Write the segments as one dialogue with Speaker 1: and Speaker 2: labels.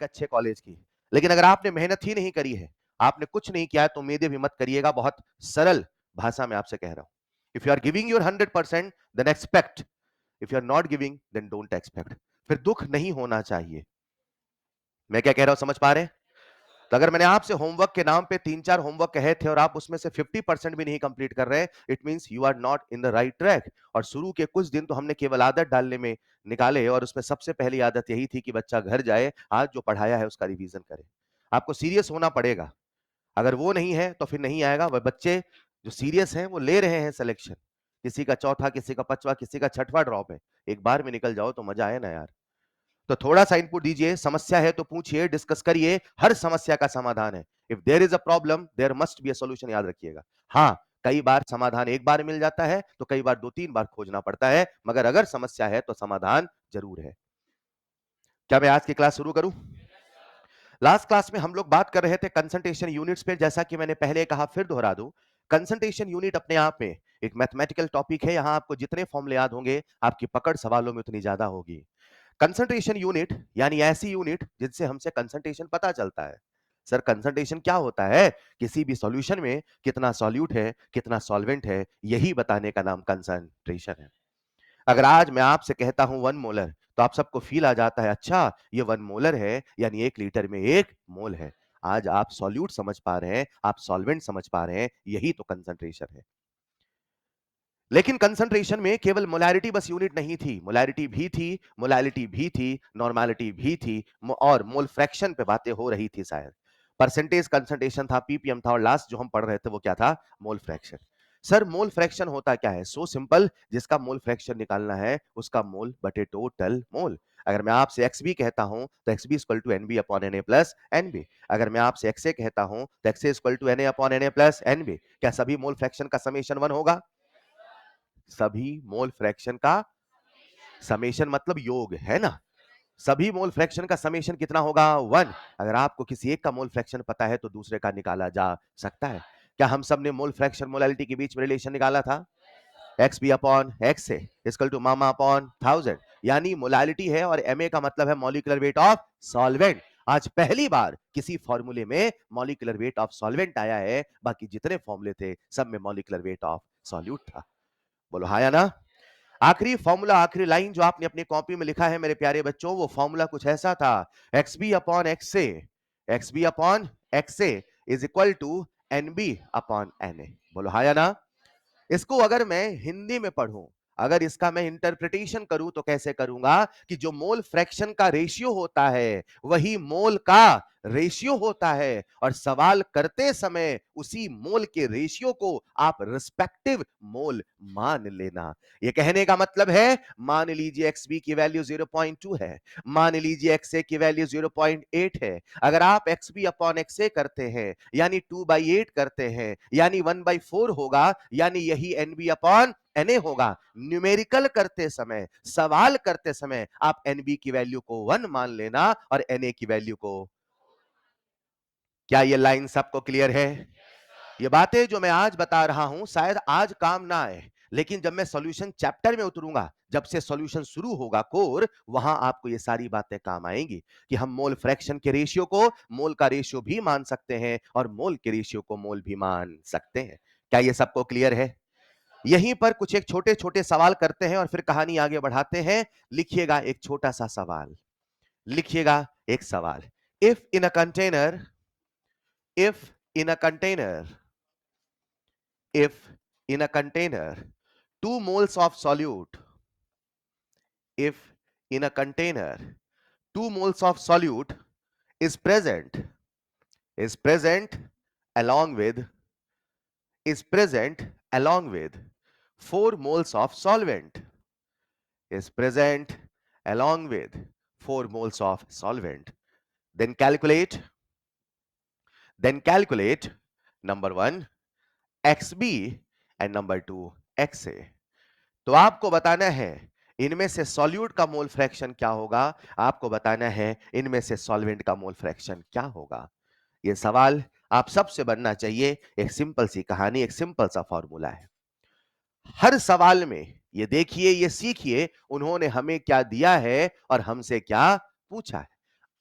Speaker 1: अच्छे कॉलेज की, लेकिन अगर आपने मेहनत ही नहीं करी है, आपने कुछ नहीं किया है, तो उम्मीदें भी मत करिएगा। बहुत सरल भाषा में आपसे कह रहा हूं, if you are giving your 100% then expect, if you are not giving then don't expect. फिर दुख नहीं होना चाहिए। मैं क्या कह रहा हूं, समझ पा रहे हैं? तो अगर मैंने आपसे होमवर्क के नाम पे 3-4 होमवर्क कहे थे और आप उसमें से 50% भी नहीं कंप्लीट कर रहे हैं, it means you are not in the right track. और शुरू के कुछ दिन तो हमने केवल आदत डालने में निकाले, और उसमें सबसे पहली आदत यही थी कि बच्चा घर जाए, आज जो पढ़ाया है उसका रिवीजन करे। आपको सीरियस होना पड़ेगा, अगर वो नहीं है तो फिर नहीं आएगा। वह बच्चे जो सीरियस हैं वो ले रहे हैं सिलेक्शन, किसी का चौथा, किसी का पांचवा, किसी का छठवां ड्रॉप है। एक बार में निकल जाओ तो मजा आए ना यार। तो थोड़ा सा इनपुट दीजिए, समस्या है तो पूछिए, डिस्कस करिए, हर समस्या का समाधान है। If there is a problem there must be a solution, याद रखिएगा। हाँ, कई बार समाधान एक बार मिल जाता है, तो कई बार 2-3 बार खोजना पड़ता है, मगर अगर समस्या है तो समाधान जरूर है। क्या मैं आज की क्लास शुरू करूं? लास्ट क्लास में हम लोग बात कर रहे थे कंसंट्रेशन यूनिट्स पे। जैसा कि मैंने पहले कहा, फिर दोहरा दूं, कंसंट्रेशन यूनिट अपने आप में एक मैथमेटिकल टॉपिक है। यहां आपको जितने फॉर्मूले याद होंगे, आपकी पकड़ सवालों में उतनी ज्यादा होगी। कंसंट्रेशन यूनिट यानी ऐसी यूनिट जिनसे हमसे कंसंट्रेशन पता चलता है। सर कंसंट्रेशन क्या होता है? किसी भी सॉल्यूशन में कितना सॉल्यूट है, कितना सॉल्वेंट है, यही बताने का नाम कंसंट्रेशन है। अगर आज मैं आपसे कहता हूं 1 मोलर, तो आप सबको फील आ जाता है, अच्छा ये 1 मोलर है यानी 1 लीटर में 1 मोल है। आज आप सॉल्यूट समझ पा रहे हैं, आप सॉल्वेंट समझ पा रहे हैं, यही तो कंसंट्रेशन है। लेकिन कंसंट्रेशन में केवल मोलैरिटी बस यूनिट नहीं थी, मोलैरिटी भी थी, मोलैलिटी भी थी, नॉर्मैलिटी भी थी, और मोल फ्रैक्शन पे बातें हो रही थी शायद। परसेंटेज कंसंट्रेशन था, पीपीएम था, और लास्ट जो हम पढ़ रहे थे वो क्या था? Mole fraction. Sir mole fraction होता क्या है? सो सिंपल, जिसका मोल फ्रैक्शन निकालना है उसका मोल बटे टोटल मोल। अगर मैं आपसे XB कहता हूं तो XB equal to NB upon NA plus NB। अगर मैं आपसे XA कहता हूं तो XA equal to NA upon NA plus NB। क्या सभी मोल फ्रैक्शन का समेशन 1 होगा? सभी मोल फ्रैक्शन का समेशन मतलब योग है ना? सभी मोल फ्रैक्शन का समेशन कितना होगा? 1। अगर आपको किसी एक का मोल फ्रैक्शन पता है तो दूसरे का निकाला जा सकता है। क्या हम सब ने मोल फ्रैक्शन मोलैलिटी के बीच में रिलेशन निकाला था? XB upon XA equal to मामा अपॉन 1000, यानी मोलैलिटी है और MA का मतलब है मॉलिक्यूलर वेट ऑफ सॉल्वेंट। आज पहली बार किसी फॉर्मूले में मॉलिक्यूलर वेट ऑफ सॉल्वेंट आया है, बाकी जितने फॉर्मूले थे सब में मॉलिक्यूलर वेट ऑफ सॉल्यूट था। बोलो हाँ या ना? आखिरी फॉर्मूला, आखिरी लाइन जो आपने अपनी कॉपी में लिखा है मेरे प्यारे बच्चों, वो फॉर्मूला कुछ ऐसा था, XB upon XA, XB upon XA is equal to NB upon NA। बोलो हाँ या ना? इसको अगर मैं हिंदी में पढ़ूं, अगर इसका मैं इंटरप्रिटेशन करूं तो कैसे करूंगा कि जो मोल फ्रैक्शन का रेशियो होता है वही मोल का रेशियो होता है, और सवाल करते समय उसी मोल के रेशियो को आप रिस्पेक्टिव मोल मान लेना। ये कहने का मतलब है, मान लीजिए XB की वैल्यू 0.2 है, मान लीजिए XA की वैल्यू 0.8 है। अगर आप XB अपॉन XA करते हैं यानी 2/8 करते हैं, यानी 1/4 होगा, यानी यही NB अपॉन NA होगा। न्यूमेरिकल करते समय, सवाल करते समय आप NB की वैल्यू को 1 मान लेना और NA की वैल्यू को। क्या ये लाइन सबको क्लियर है? ये बातें जो मैं आज बता रहा हूं शायद आज काम ना आए, लेकिन जब मैं सॉल्यूशन चैप्टर में उतरूंगा, जब से सॉल्यूशन शुरू होगा कोर, वहां आपको ये सारी बातें काम आएंगी कि हम मोल फ्रैक्शन के रेशियो को मोल का रेशियो भी मान सकते हैं और मोल के रेशियो को मोल भी मान सकते हैं। क्या ये सबको क्लियर है? यहीं पर कुछ एक छोटे छोटे सवाल करते हैं और फिर कहानी आगे बढ़ाते हैं। लिखिएगा एक छोटा सा सवाल, लिखिएगा एक सवाल। If in a container, if in a container, if in a container 2 moles of solute, if in a container 2 moles of solute is present, is present along with, is present along with 4 moles of solvent, is present along with 4 moles of solvent, then calculate, then calculate number 1 XB and number 2 XA। तो आपको बताना है इनमें से solute का mole fraction क्या होगा, आपको बताना है इनमें से सॉल्वेंट का मोल फ्रैक्शन क्या होगा। यह सवाल आप सबसे बनना चाहिए। एक सिंपल सी कहानी, एक सिंपल सा फॉर्मूला है हर सवाल में। ये देखिए, ये सीखिए उन्होंने हमें क्या दिया है और हमसे क्या पूछा है।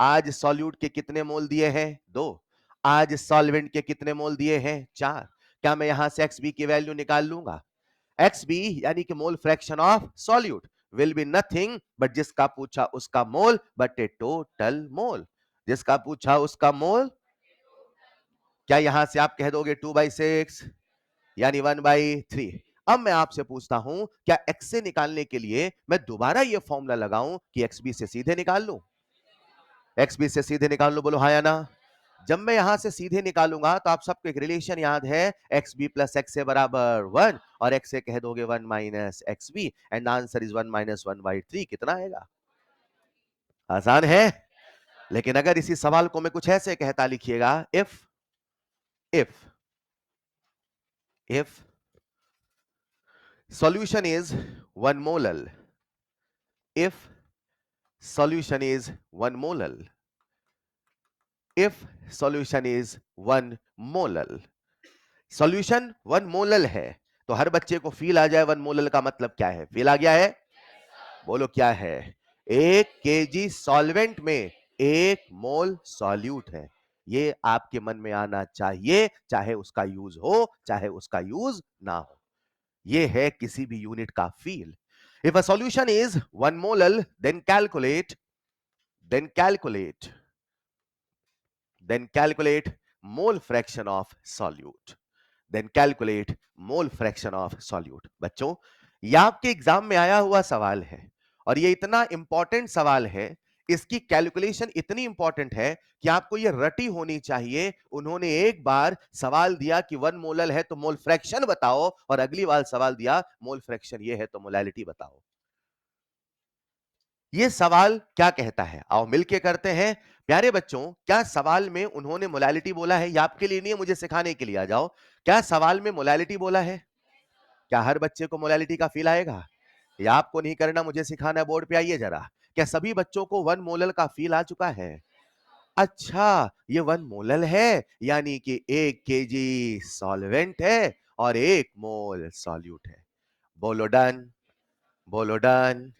Speaker 1: आज सॉल्यूट के कितने मोल दिए हैं? 2। आज सॉल्वेंट के कितने मोल दिए हैं? 4। क्या मैं यहां से XB की वैल्यू निकाल लूंगा? XB यानी कि मोल fraction of solute will be nothing but जिसका पूछा उसका मोल बट ए टोटल मोल। जिसका पूछा उसका मोल। क्या यहां से आप कह दोगे 2/6 यानी 1/3? अब मैं आपसे पूछता हूं, क्या x से निकालने के लिए मैं दोबारा ये फॉर्मूला लगाऊं कि XB से सीधे निकाल लूं? XB से सीधे निकाल लो, बोलो हाँ या ना? जब मैं यहां से सीधे निकालूंगा तो आप सबको एक रिलेशन याद है, XB प्लस x से बराबर 1 और x से कह दोगे 1 minus XB and answer is 1 minus 1/3। कितना आएगा? आसान है। लेकिन अगर इसी सवाल को मैं कुछ ऐसे कहता, लिखिएगा if solution is 1 molal, if solution is 1 molal, if solution is 1 molal, solution 1 molal है तो हर बच्चे को फील आ जाए 1 मोलल का मतलब क्या है? फील आ गया है? बोलो क्या है? 1 केजी सॉल्वेंट में 1 मोल सॉल्यूट है। ये आपके मन में आना चाहिए, चाहे उसका यूज हो चाहे उसका यूज ना हो। ये है किसी भी यूनिट का फील। If a solution is 1 molal then calculate mole fraction of solute। Then calculate mole fraction of solute. बच्चों, यह आपके एग्जाम में आया हुआ सवाल है और यह इतना इंपॉर्टेंट सवाल है, इसकी कैलकुलेशन इतनी इंपॉर्टेंट है कि आपको यह रटी होनी चाहिए। उन्होंने एक बार सवाल दिया कि 1 मोलल है तो मोल फ्रैक्शन बताओ, और अगली बार सवाल दिया मोल फ्रैक्शन यह है तो मोलैलिटी बताओ। ये सवाल क्या कहता है, आओ मिलके करते हैं। प्यारे बच्चों, क्या सवाल में उन्होंने मोलैलिटी बोला है? ये आपके लिए नहीं है, मुझे सिखाने के लिए आ जाओ। क्या सवाल में मोलैलिटी बोला है? क्या हर बच्चे को मोलैलिटी का फील आएगा? या आपको नहीं करना, मुझे सिखाना है, बोर्ड पे आइए जरा। क्या सभी बच्चों को 1 मोलल का फील आ चुका है? अच्छा, ये 1 मोलल है यानी कि 1 केजी सॉल्वेंट है और 1 मोल सॉल्यूट है। बोलो डन, बोलो डन।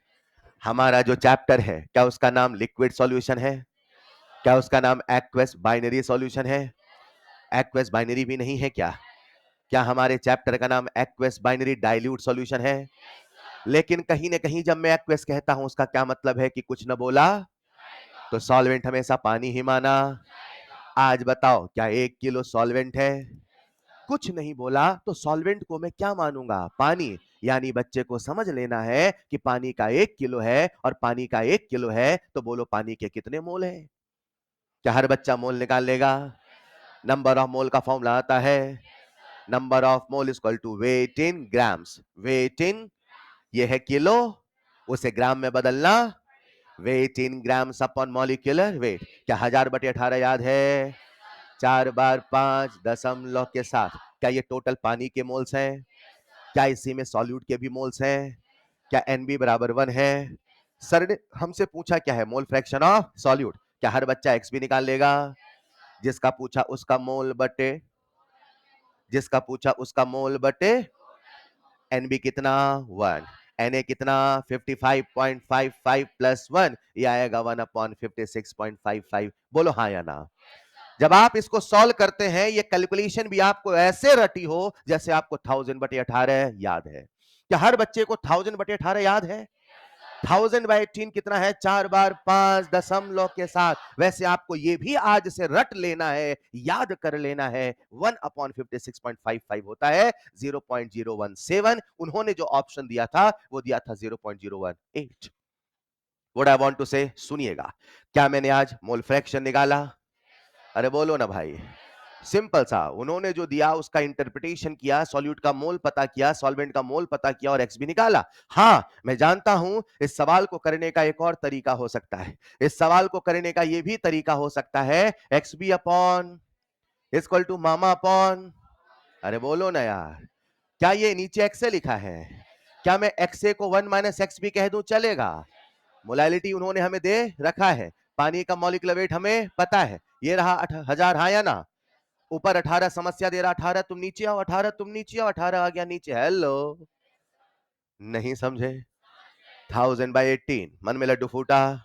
Speaker 1: हमारा जो चैप्टर है, क्या उसका नाम लिक्विड सॉल्यूशन है? क्या उसका नाम एक्वस बाइनरी सॉल्यूशन है? एक्वस बाइनरी भी नहीं है क्या? क्या हमारे चैप्टर का नाम एक्वस बाइनरी डाइल्यूट सॉल्यूशन है? लेकिन कहीं ना कहीं जब मैं एक्वस कहता हूं उसका क्या मतलब है कि कुछ न बोला तो सॉल्वेंट हमेशा पानी ही माना। आज बताओ, क्या 1 किलो सॉल्वेंट है? कुछ नहीं बोला तो सॉल्वेंट को मैं क्या मानूंगा? पानी। यानी बच्चे को समझ लेना है कि पानी का 1 किलो है और पानी का 1 किलो है तो बोलो पानी के कितने मोल है? क्या हर बच्चा मोल निकाल लेगा? नंबर ऑफ मोल का फॉर्मूला आता है, number of mole equal to weight in grams. Weight in, ये है किलो, उसे ग्राम में बदलना, weight in grams upon molecular weight. क्या 1000/18 याद है? 4/5 के साथ। क्या ये टोटल पानी के मोल्स हैं? क्या इसी में सॉल्यूट के भी मोल्स हैं? क्या NB बराबर 1 है? सर ने हमसे पूछा क्या है? मोल फ्रैक्शन ऑफ सॉल्यूट। क्या हर बच्चा XB निकाल लेगा? जिसका पूछा उसका मोल बटे, जिसका पूछा उसका मोल बटे NB कितना? 1। Na कितना? 55.55 प्लस 1, ये आएगा 1/56.55। बोलो हाँ या ना? जब आप इसको सॉल्व करते हैं, ये कैलकुलेशन भी आपको ऐसे रटी हो जैसे आपको 1000/18 याद है। क्या हर बच्चे को 1000/18 याद है? 1000/18 कितना है? 4/5 के साथ। वैसे आपको ये भी आज से रट लेना है, याद कर लेना है, 1/56.55 होता है 0.017। उन्होंने जो ऑप्शन दिया था वो दिया था 0.018। व्हाट आई वांट टू से, सुनिएगा। क्या मैंने आज मोल फ्रैक्शन निकाला? अरे बोलो ना भाई। सिंपल सा, उन्होंने जो दिया उसका इंटरप्रिटेशन किया, सॉल्यूट का मोल पता किया, सॉल्वेंट का मोल पता किया और एक्स भी निकाला। हां, मैं जानता हूं इस सवाल को करने का एक और तरीका हो सकता है। इस सवाल को करने का यह भी तरीका हो सकता है, X B upon equal to मामा अपॉन, अरे बोलो ना यार, क्या ये नीचे एक्स ए लिखा है? क्या मैं एक्स ए को 1 माइनस एक्स बी कह दूं, चलेगा? मोलैलिटी उन्होंने हमें दे रखा है, पानी का मॉलिक्यूलर वेट हमें पता है, ये रहा 1000, हाँ या ना? ऊपर 18 समस्या दे रहा, 18 तुम नीचे आओ, 18 तुम नीचे आओ, 18 आ गया नीचे। हेलो, नहीं समझे? 1000/18 मन में लड्डू फूटा।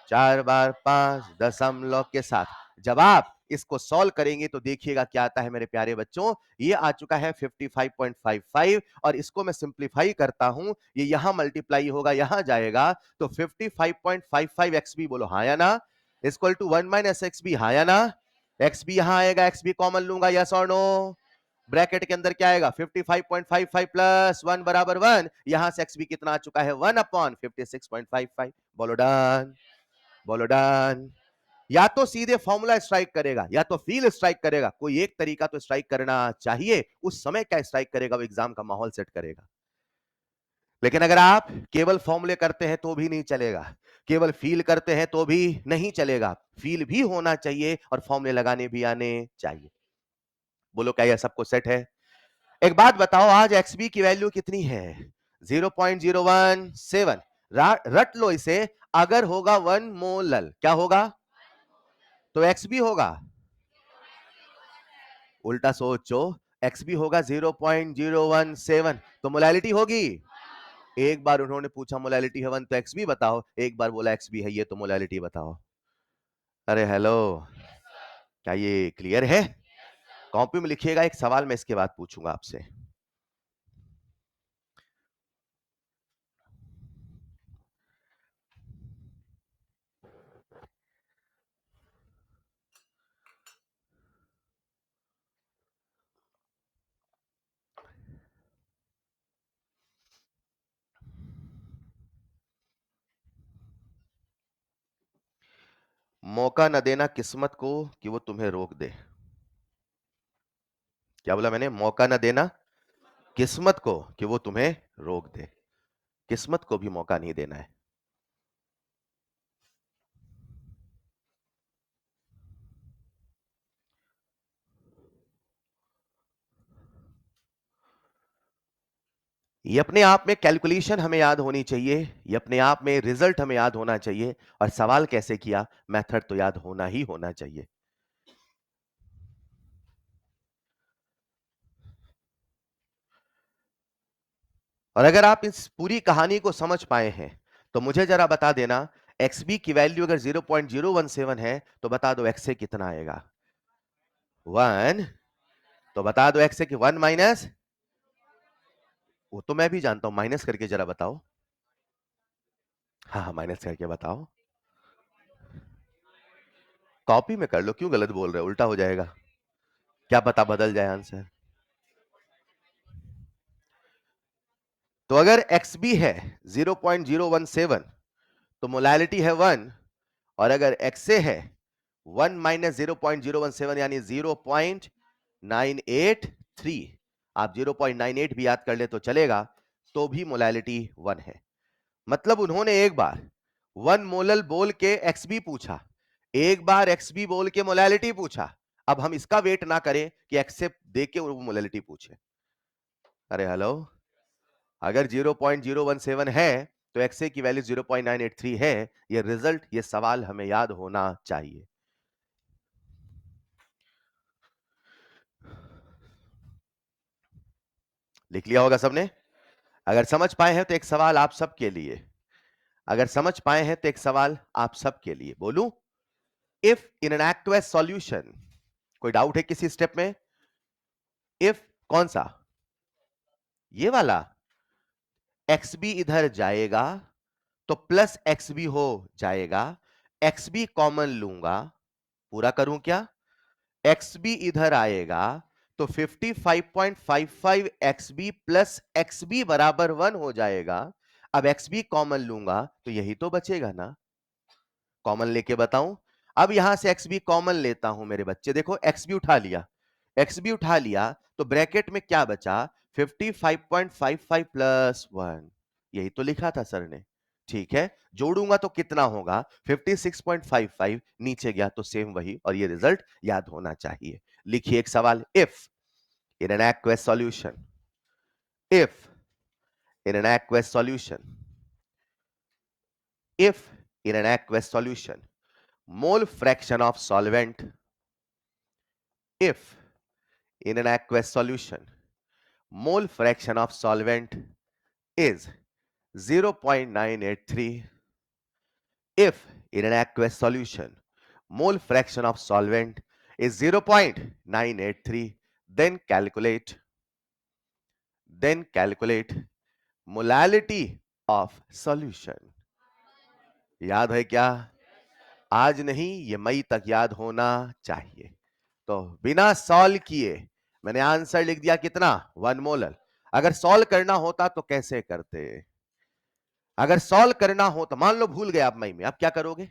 Speaker 1: 4 बार 5 दशमलव के साथ। जब आप इसको सॉल्व करेंगे तो देखिएगा क्या आता है मेरे प्यारे बच्चों। ये आ चुका है 55.55 और इसको मैं सिंप्लीफाई करता हूं, ये यहां मल्टीप्लाई होगा, यहां जाएगा तो 55.55 एक्सबी, बोलो हाँ या ना, इक्वल टू 1 माइनस एक्सबी, हाँ या ना। एक्सबी यहां आएगा, एक्सबी कॉमन लूंगा, यस और नो। ब्रैकेट के अंदर क्या आएगा 55.55 प्लस 1 बराबर 1, यहां से एक्सबी कितना आ चुका है 1 अपॉन 56.55। बोलो डन, बोलो डन। या तो सीधे फॉर्मूला स्ट्राइक करेगा या तो फील स्ट्राइक करेगा, कोई एक तरीका तो स्ट्राइक करना चाहिए। उस समय क्या स्ट्राइक करेगा, वो एग्जाम का माहौल सेट करेगा। लेकिन अगर आप केवल फॉर्मूले करते हैं तो भी नहीं चलेगा, केवल फील करते हैं तो भी नहीं चलेगा, फील भी होना चाहिए और फॉर्मूले लगाने भी आने चाहिए। बोलो क्या यह सबको सेट है? एक बात बताओ, आज एक्सबी की वैल्यू कितनी है? 0.017। रट लो इसे। अगर होगा 1 मोलल, क्या होगा? तो एक्सबी होगा, उल्टा सोचो, एक्सबी होगा 0.017 तो मोलैलिटी होगी। एक बार उन्होंने पूछा मोलैलिटी है 1 तो एक्सबी बताओ, एक बार बोला एक्सबी है ये तो मोलैलिटी बताओ। अरे हेलो, क्या ये क्लियर है? कॉपी में लिखिएगा, एक सवाल मैं इसके बाद पूछूंगा आपसे। मौका न देना किस्मत को कि वो तुम्हें रोक दे। क्या बोला मैंने? मौका न देना किस्मत को कि वो तुम्हें रोक दे। किस्मत को भी मौका नहीं देना है। ये अपने आप में कैलकुलेशन हमें याद होनी चाहिए, ये अपने आप में रिजल्ट हमें याद होना चाहिए, और सवाल कैसे किया, मेथड तो याद होना ही होना चाहिए। और अगर आप इस पूरी कहानी को समझ पाए हैं तो मुझे जरा बता देना, एक्सबी की वैल्यू अगर 0.017 है तो बता दो एक्स से कितना आएगा? 1। तो बता दो एक्स से कि 1 माइनस, वो तो मैं भी जानता हूं, माइनस करके जरा बताओ। हाँ हाँ, माइनस करके बताओ। कॉपी में कर लो, क्यों गलत बोल रहे हो, उल्टा हो जाएगा, क्या पता बदल जाए आंसर। तो अगर एक्स बी है 0.017 तो मोलैलिटी है 1, और अगर एक्स ए है 1 माइनस 0.017 यानी 0.983, आप 0.98 भी याद कर ले तो चलेगा, तो भी मोलैलिटी 1 है। मतलब उन्होंने एक बार 1 मोलल बोल के एक्सबी पूछा, एक बार एक्सबी बोल के मोलैलिटी पूछा। अब हम इसका वेट ना करें कि एक्सेप्ट दे के वो मोलैलिटी पूछे। अरे हेलो, अगर 0.017 है तो एक्सए की वैल्यू 0.983 है। ये रिजल्ट, ये सवाल हमें याद होना चाहिए। लिख लिया होगा सबने? अगर समझ पाए हैं तो एक सवाल आप सबके लिए, अगर समझ पाए हैं तो एक सवाल आप सबके लिए बोलूं। If in an aqueous solution, कोई डाउट है किसी स्टेप में? इफ कौन सा? ये वाला। एक्स बी इधर जाएगा तो प्लस एक्स बी हो जाएगा, एक्स बी कॉमन लूंगा, पूरा करूं क्या? एक्स बी इधर आएगा तो 55.55 X B plus X B बराबर 1 हो जाएगा। अब एक्स बी कॉमन लूंगा तो यही तो बचेगा ना, कॉमन लेके बताऊं। अब यहां से एक्स बी कॉमन लेता हूं मेरे बच्चे, देखो एक्स बी उठा लिया, एक्स बी उठा लिया तो ब्रैकेट में क्या बचा? 55.55 प्लस 1, यही तो लिखा था सर ने। ठीक है, जोड़ूंगा तो कितना होगा? 56.55, नीचे गया तो सेम वही, और ये रिजल्ट याद होना चाहिए। लिखिए एक सवाल, if in an aqueous solution, if in an aqueous solution, if in an aqueous solution mole fraction of solvent, if in an aqueous solution mole fraction of solvent is 0.983, if in an aqueous solution, mole fraction of solvent is 0.983. Then calculate molality of solution. याद है क्या? आज नहीं, ये मई तक याद होना चाहिए. तो बिना सॉल्व किए मैंने आंसर लिख दिया कितना? 1 मोलर. अगर सॉल्व करना होता तो कैसे करते? अगर सॉल्व करना हो तो मान लो भूल गए आप मई में, अब क्या करोगे?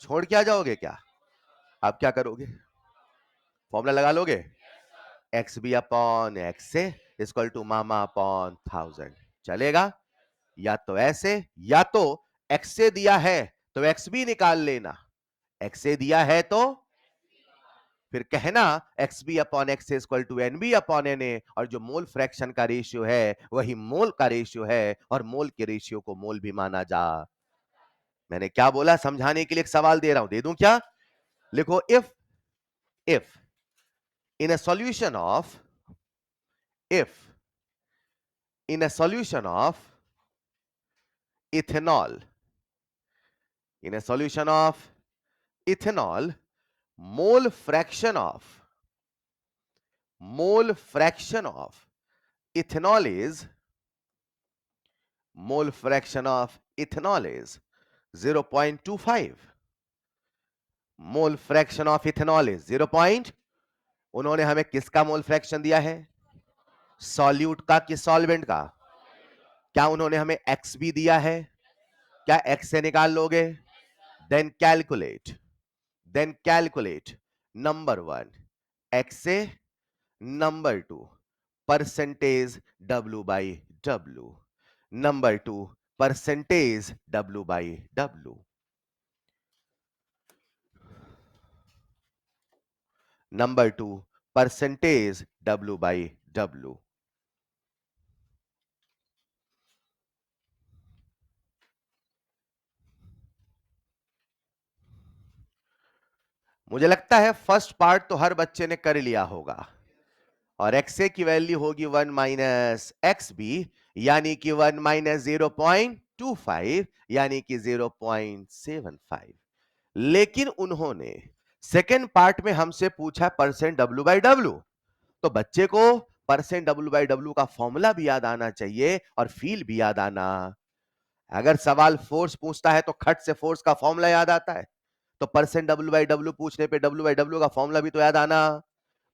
Speaker 1: छोड़ के आ जाओगे क्या? आप क्या करोगे? फॉर्मूला लगा लोगे? एक्स बी अपॉन एक्स से इक्वल टू मामा अपॉन 1000. चलेगा? या तो ऐसे, या तो एक्स से दिया है तो एक्स बी निकाल लेना. एक्स से दिया है तो फिर कहना X B upon X equal to N B upon N A, और जो मोल फ्रैक्शन का रेशियो है वही मोल का रेशियो है, और मोल के रेशियो को मोल भी माना जा. मैंने क्या बोला? समझाने के लिए एक सवाल दे रहा हूं, दे दूं क्या? लिखो, if in a solution of if in a solution of ethanol in a solution of ethanol, mole fraction of ethanol is mole fraction of ethanol is 0.25. Mole fraction of ethanol is 0. उन्होंने हमें किसका mole fraction दिया है? Solute का कि solvent का? क्या उन्होंने हमें एक्स भी दिया है? क्या एक्स से निकाल लोगे? देन कैलकुलेट नंबर 1 एक्स से, number 2 percentage W by W, number 2 percentage W by W, number 2 percentage W by W. मुझे लगता है फर्स्ट पार्ट तो हर बच्चे ने कर लिया होगा, और एक्स की वैल्यू होगी 1 माइनस एक्स बी, यानी कि 1 माइनस 0.25, यानी कि 0.75. लेकिन उन्होंने सेकेंड पार्ट में हमसे पूछा परसेंट डब्ल्यू बाई डब्ल्यू, तो बच्चे को परसेंट डब्ल्यू बाई डब्ल्यू का फॉर्मूला भी याद आना चाहिए और फील भी याद आना. अगर सवाल फोर्स पूछता है तो खट से फोर्स का फॉर्मूला याद आता है, तो परसेंट डब्ल्यू बाई डब्ल्यू पूछने पे डब्ल्यू बाई डब्ल्यू का फॉर्मूला भी तो याद आना.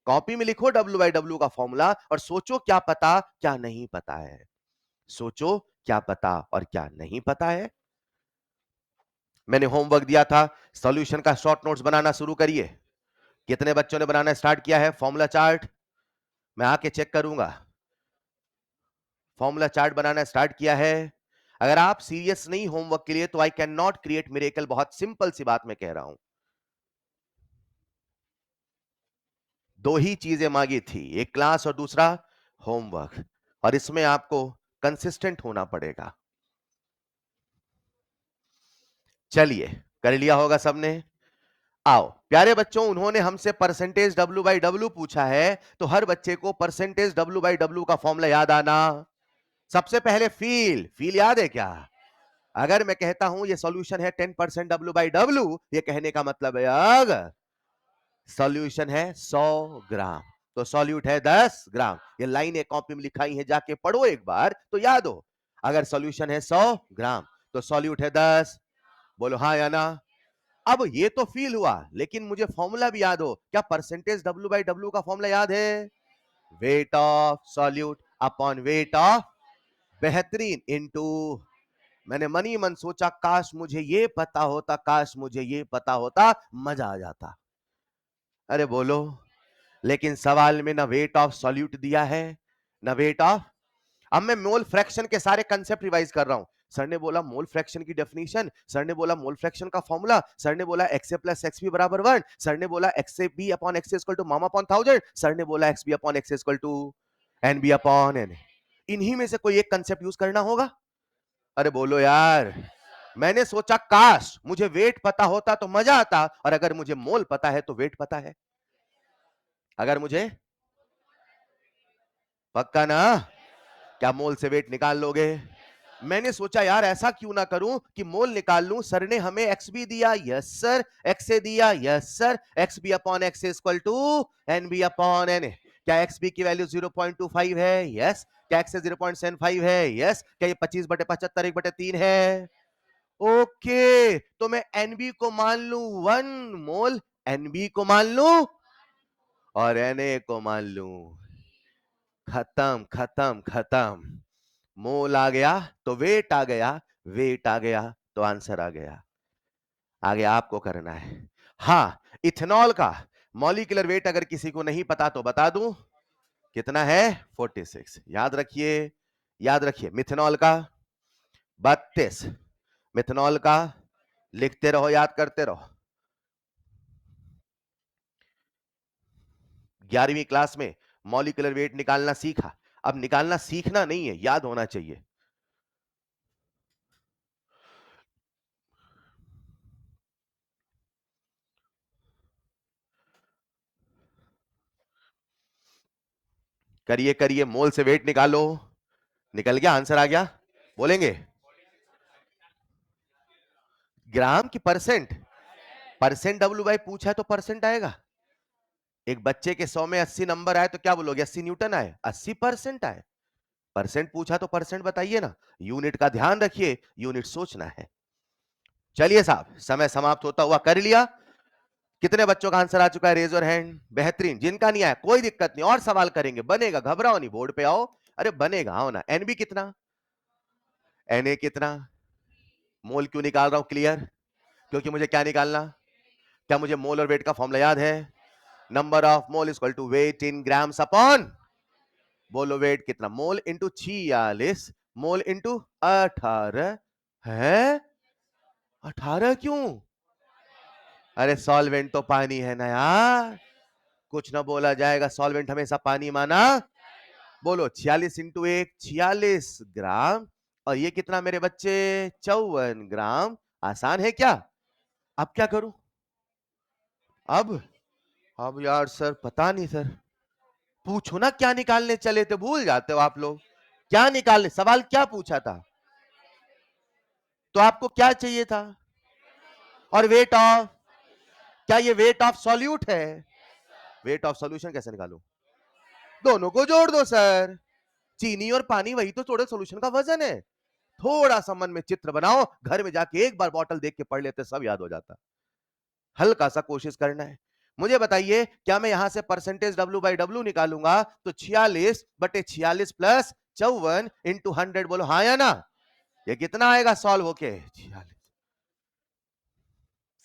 Speaker 1: कॉपी में लिखो डब्ल्यू बाई डब्ल्यू का फॉर्मूला और सोचो क्या पता क्या नहीं पता है. सोचो क्या पता और क्या नहीं पता है. मैंने होमवर्क दिया था, सॉल्यूशन का शॉर्ट नोट्स बनाना शुरू करिए. कितने बच्चों ने बनाना स्टार्ट किया है? फॉर्मूला चार्ट मैं आके चेक करूंगा. फॉर्मूला चार्ट बनाना स्टार्ट किया है? अगर आप सीरियस नहीं होमवर्क के लिए तो I can not create miracle. बहुत सिंपल सी बात मैं कह रहा हूं. दो ही चीजें मांगी थी, एक क्लास और दूसरा होमवर्क, और इसमें आपको कंसिस्टेंट होना पड़ेगा. चलिए, कर लिया होगा सबने. आओ प्यारे बच्चों, उन्होंने हमसे परसेंटेज डब्ल्यू बाई डब्ल्यू पूछा है, तो हर बच्चे को परसेंटेज डब्ल्यू बाई डब्ल्यू का फॉर्मूला याद आना. सबसे पहले फील याद है क्या? अगर मैं कहता हूं ये सॉल्यूशन है 10% डब्ल्यू बाई डब्ल्यू, ये कहने का मतलब है अगर सॉल्यूशन है 100 ग्राम तो सॉल्यूट है 10 ग्राम. ये लाइनें कॉपी में लिखाई है, जाके पढ़ो एक बार तो याद हो. अगर सॉल्यूशन है 100 ग्राम तो सॉल्यूट है 10. बोलो हाँ या ना. अब ये तो फील हुआ, लेकिन मुझे फॉर्मूला भी याद हो. क्या परसेंटेज डब्ल्यू बाई डब्ल्यू का फॉर्मूला याद है? Weight of solute upon weight of, बेहतरीन, इनटू. मैंने मनी मन सोचा काश मुझे ये पता होता, काश मुझे ये पता होता, मजा आ जाता. अरे बोलो. लेकिन सवाल में ना वेट ऑफ सॉल्यूट दिया है ना वेट ऑफ. अब मैं मोल फ्रैक्शन के सारे कंसेप्ट रिवाइज कर रहा हूं. सर ने बोला मोल फ्रैक्शन की डेफिनेशन, सर ने बोला मोल फ्रैक्शन का फॉर्मूला, सर ने बोला X A plus X B बराबर 1, सर ने बोला X A B upon X equal to मामा अपॉन 1000, सर ने बोला X B upon X equal to N B upon N. इन्हीं में से कोई एक कंसेप्ट यूज करना होगा. अरे बोलो यार. मैंने सोचा काश मुझे वेट पता होता तो मजा आता, और अगर मुझे मोल पता है तो वेट पता है. अगर मुझे पक्का ना? क्या मोल से वेट निकाल लोगे? मैंने सोचा यार ऐसा क्यों ना करूं कि मोल निकाल लूं। सर ने हमें एक्स भी दिया, यस सर, एक्स ए दिया, yes sir, X B upon X equal to N B upon N A. क्या एक्स बी की वैल्यू 0.25 है? यस। क्या एक्स ए 0.75 है? यस। क्या ये 25/75 1/3 है? ओके, तो मैं एनबी को मान लू 1 मोल, एनबी को मान लू और एनए को मान लू। खत्म खत्म खत्म। मोल आ गया तो वेट आ गया, वेट आ गया तो आंसर आ गया। आगे आपको करना है। हां, इथेनॉल का मॉलिक्यूलर वेट अगर किसी को नहीं पता तो बता दूं, कितना है? 46। याद रखिए, याद रखिए। मिथेनॉल का 32, मिथेनॉल का लिखते रहो, याद करते रहो। 11वीं क्लास में मॉलिक्यूलर वेट निकालना सीखा, अब निकालना सीखना नहीं है, याद होना चाहिए। करिए करिए, मोल से वेट निकालो। निकल गया, आंसर आ गया, बोलेंगे? ग्राम की परसेंट? परसेंट डब्ल्यू बाई पूछा है तो परसेंट आएगा। एक बच्चे के 100 में 80 नंबर आए तो क्या बोलोगे? 80 न्यूटन आए, 80% आए। परसेंट पूछा तो परसेंट बताइए ना। यूनिट का ध्यान रखिए, यूनिट सोचना है। चलिए साहब, समय समाप्त होता हुआ कर लिया। कितने बच्चों का आंसर आ चुका है? Raise your hand. बेहतरीन। जिनका नहीं आया कोई दिक्कत नहीं, और सवाल करेंगे, बनेगा, घबराओ नहीं, बोर्ड पे आओ। अरे बनेगा, आओ ना। एनबी कितना? एनए कितना? मोल क्यों निकाल रहा हूं? क्लियर? क्योंकि मुझे क्या निकालना? क्या मुझे मोल और वेट का फॉर्मूला याद है? Number of mole equal to weight in grams upon, बोलो वेट कितना? मोल इंटू 46, मोल इंटू 18 है। 18 क्यों? अरे सॉल्वेंट तो पानी है ना यार, कुछ ना बोला जाएगा, सॉल्वेंट हमेशा पानी माना। बोलो 46 इंटू 1, 46 ग्राम। और ये कितना मेरे बच्चे? 54 ग्राम। आसान है क्या? अब क्या करूं? अब यार सर पता नहीं सर, पूछो ना क्या निकालने चले थे, भूल जाते हो आप लोग। क्या निकालने, सवाल क्या पूछा था? तो आपको क्या चाहिए था? और वेट ऑफ, क्या ये वेट ऑफ सॉल्यूट है? वेट ऑफ सॉल्यूशन कैसे निकालूं? दोनों को जोड़ दो सर। चीनी और पानी वही तो टोटल सॉल्यूशन का वजन है। थोड़ा सा मन में चित्र बनाओ, घर में जाके एक बार बॉटल देख के पढ़ लेते, सब याद हो जाता। हल्का सा कोशिश करना है। मुझे बताइए, क्या मैं यहां से परसेंटेज डब्ल्यू बाई डब्ल्यू निकालूंगा तो 46/46 प्लस 54 इंटू 100, बोलो हाँ या ना? ये कितना आएगा सॉल्व होके? 46।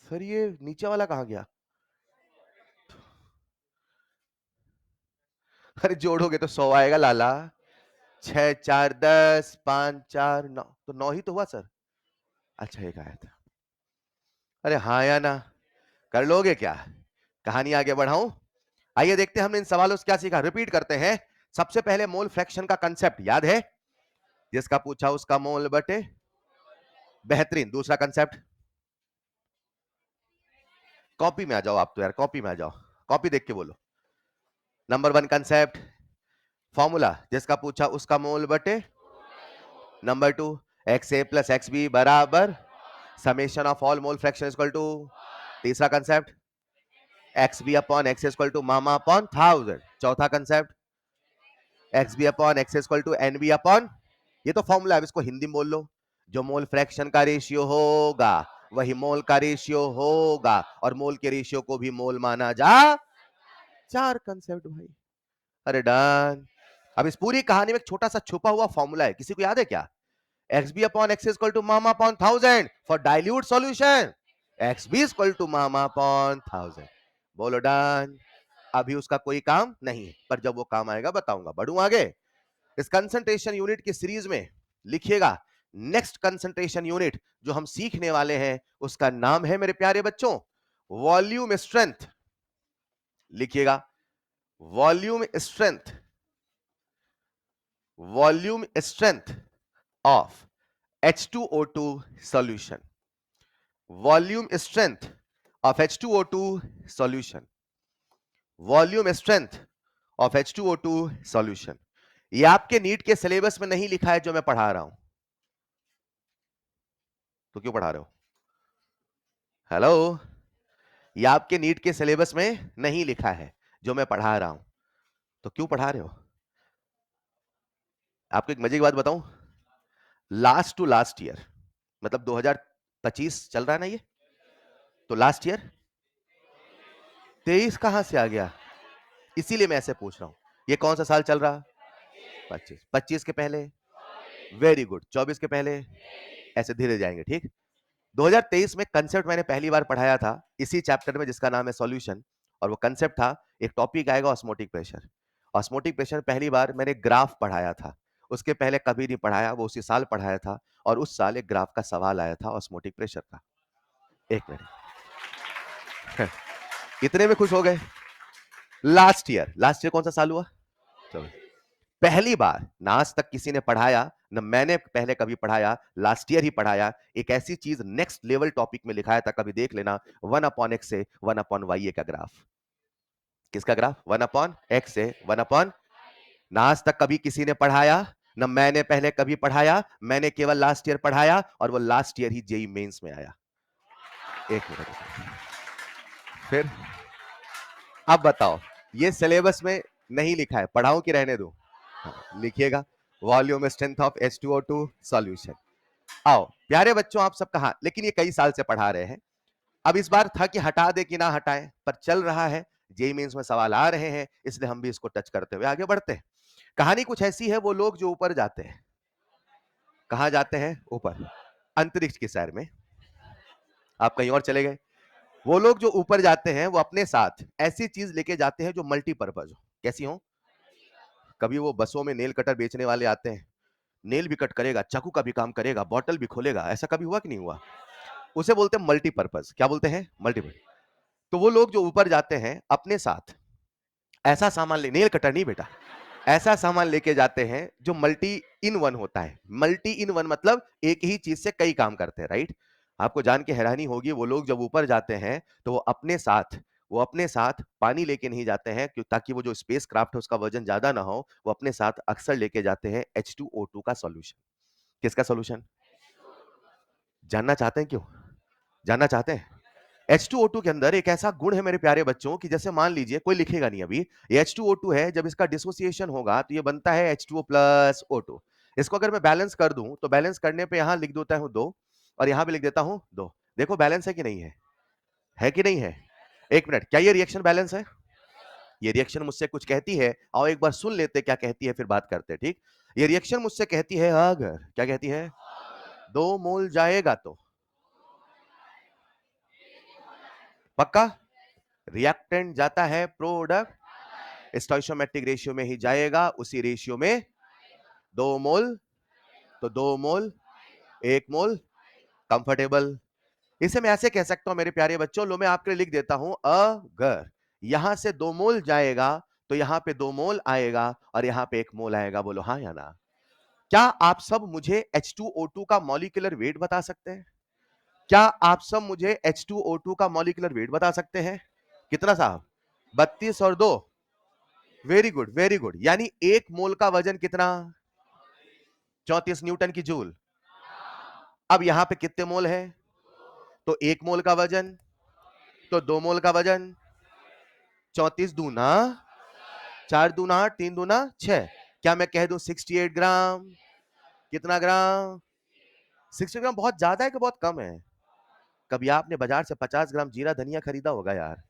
Speaker 1: सर ये नीचे वाला कहां गया? अरे जोड़ोगे तो 100 आएगा लाला। 6 4 10, 5 4 9, तो 9 ही तो हुआ सर। अच्छा एक आया था। अरे हाँ या ना? कर लोगे क्या? कहानी आगे बढ़ाऊं? आइए देखते हैं हमने इन सवालों से क्या सीखा। रिपीट करते हैं। सबसे पहले मोल फ्रैक्शन का कंसेप्ट याद है? जिसका पूछा उसका मोल बटे। बेहतरीन। दूसरा कंसेप्ट, कॉपी में आ जाओ आप तो यार, कॉपी में आ जाओ, कॉपी देख के बोलो। नंबर 1 कंसेप्ट, फॉर्मूला जिसका पूछा उसका मोल बटे। नंबर 2, X A plus X B बराबर summation of all mole fraction equal to. तीसरा concept, X B upon X equal to मामा अपॉन 1000। चौथा concept, X B upon X equal to N B upon, ये तो formula है, इसको हिंदी में बोल लो। जो मोल फ्रैक्शन का रेशियो होगा वही मोल का रेशियो होगा, और मोल के रेशियो को भी मोल माना जा। 4 कंसेप्ट भाई। अरे डन। अब इस पूरी कहानी में एक छोटा सा छुपा हुआ फॉर्मूला है, किसी को याद है क्या? X B upon X equal to मामा upon 1000 for dilute solution. X B equal to मामा अपॉन 1000। बोलो डन। अभी उसका कोई काम नहीं है, पर जब वो काम आएगा बताऊंगा। बढ़ूं आगे। इस कंसंट्रेशन यूनिट की सीरीज में लिखिएगा, नेक्स्ट कंसंट्रेशन यूनिट जो हम सीखने वाले हैं उसका नाम है मेरे प्यारे बच्चों वॉल्यूम स्ट्रेंथ। लिखिएगा, volume strength, volume strength of H2O2 solution, volume strength of H2O2 solution, volume strength of H2O2 solution। ये आपके नीट के सिलेबस में नहीं लिखा है जो मैं पढ़ा रहा हूं, तो क्यों पढ़ा रहे हो? हेलो, ये आपके नीट के सिलेबस में नहीं लिखा है जो मैं पढ़ा रहा हूं, तो क्यों पढ़ा रहे हो? आपको एक मजे की बात बताऊं, लास्ट टू लास्ट ईयर, मतलब 2025 चल रहा है ना ये, तो लास्ट ईयर 23 कहां से आ गया? इसीलिए मैं ऐसे पूछ रहा हूं, ये कौन सा साल चल रहा? 25, 25 के पहले वेरी गुड, 24 के पहले ऐसे धीरे जाएंगे, ठीक। 2023 में कंसेप्ट मैंने पहली बार पढ़ाया था इसी चैप्टर में जिसका नाम है सॉल्यूशन, और वो कंसेप्ट था, एक टॉपिक आएगा ऑस्मोटिक प्रेशर। ऑस्मोटिक प्रेशर पहली बार मैंने ग्राफ पढ़ाया था, उसके पहले कभी नहीं पढ़ाया, वो उसी साल पढ़ाया था, और उस साल एक ग्राफ का सवाल आया था ऑस्मोटिक प्रेशर का। एक मिनट इतने में खुश हो गए? लास्ट ईयर कौन सा साल हुआ? चलो, पहली बार ना आज तक किसी ने पढ़ाया, न मैंने पहले कभी पढ़ाया, लास्ट ईयर ही पढ़ाया, एक ऐसी चीज नेक्स्ट लेवल टॉपिक में लिखाया था, कभी देख लेना, 1/x से 1/y का ग्राफ। किसका ग्राफ? 1/x से 1 ना आज तक कभी किसी ने पढ़ाया, न मैंने पहले कभी पढ़ाया, मैंने केवल लास्ट ईयर पढ़ाया, और वो लास्ट ईयर ही जेई मेंस में आया। एक मिनट, फिर अब बताओ, ये सिलेबस में नहीं लिखा है, पढ़ाऊं कि रहने दूं? लिखिएगा, volume strength of H2O2 solution. आओ प्यारे बच्चों, आप सब कहा, लेकिन ये कई साल से पढ़ा रहे हैं, अब इस बार था कि हटा दे कि ना हटाएं, पर चल रहा है, जेई मेंस में सवाल आ रहे हैं, इसलिए हम भी इसको टच करते हुए आगे बढ़ते हैं। कहानी कुछ ऐसी है, वो लोग जो ऊपर जाते हैं, कहां जाते हैं? ऊपर, अंतरिक्ष की सैर में। आप कहीं और चले गए। वो लोग जो ऊपर जाते हैं, वो अपने साथ ऐसी चीज लेके जाते हैं जो मल्टीपर्पज हो। कैसी हो? कभी वो बसों में नेल कटर बेचने वाले आते हैं, नेल भी कट करेगा, चाकू का भी काम करेगा, बॉटल भी खोलेगा, ऐसा कभी हुआ कि नहीं हुआ? उसे बोलते हैं मल्टीपर्पज। क्या बोलते हैं? मल्टीपर्पज। तो वो लोग जो ऊपर जाते हैं, अपने साथ ऐसा सामान ले, नेल कटर नहीं बेटा, ऐसा सामान लेके जाते हैं जो मल्टी इन वन होता है। मल्टी इन वन मतलब एक ही चीज से कई काम करते हैं, राइट। आपको जान के हैरानी होगी, वो लोग जब ऊपर जाते हैं तो वो अपने साथ पानी लेके नहीं जाते हैं, क्यों? ताकि वो जो स्पेस क्राफ्ट है उसका वजन ज्यादा ना हो, वो अपने साथ अक्सर लेके जाते हैं H2O2 का सॉल्यूशन। किसका सॉल्यूशन? जानना चाहते हैं क्यों? जानना चाहते हैं? H2O2 के अंदर एक ऐसा गुण है मेरे प्यारे बच्चों, कि जैसे मान लीजिए, कोई लिखेगा नहीं अभी, ये H2O2 है, जब इसका डिसोसिएशन होगा तो ये बनता है H2O प्लस O2। इसको अगर मैं बैलेंस कर दूं, तो बैलेंस करने पे यहां लिख देता हूं 2, और यहां भी लिख देता हूं 2। देखो बैलेंस है कि नहीं है? है कि नहीं है? एक मिनट, क्या ये रिएक्शन बैलेंस है? ये रिएक्शन मुझसे कुछ कहती है, आओ एक बार सुन लेते क्या कहती है, फिर बात करते हैं, ठीक। ये रिएक्शन मुझसे कहती है, अगर, क्या कहती है? 2 मोल जाएगा तो पक्का रिएक्टेंट जाता है, प्रोडक्ट स्टोइचोमेट्रिक रेशियो में ही जाएगा, उसी रेशियो में 2 मोल, तो 2 मोल 1 मोल कंफर्टेबल। इसे मैं ऐसे कह सकता हूं मेरे प्यारे बच्चों, लो मैं आपके लिए लिख देता हूं, अगर यहां से 2 मोल जाएगा तो यहां पे 2 मोल आएगा, और यहां पे 1 मोल आएगा। बोलो हाँ या ना? क्या आप सब मुझे H2O2 का मॉलिक्यूलर वेट बता सकते हैं? क्या आप सब मुझे H2O2 का मॉलिक्यूलर वेट बता सकते हैं? कितना साहब? 32 और 2, वेरी गुड वेरी गुड, यानी 1 मोल का वजन कितना? 34 न्यूटन की जूल। अब यहां पे कितने मोल है? तो 1 मोल का वजन, तो 2 मोल का वजन, 34 दूना 4 दूना 8, 3 दूना 6, क्या मैं कह दूं 68 ग्राम? कितना ग्राम? 60 ग्राम बहुत ज्यादा है कि बहुत कम है? कभी आपने बाजार से 50 ग्राम जीरा धनिया खरीदा होगा यार?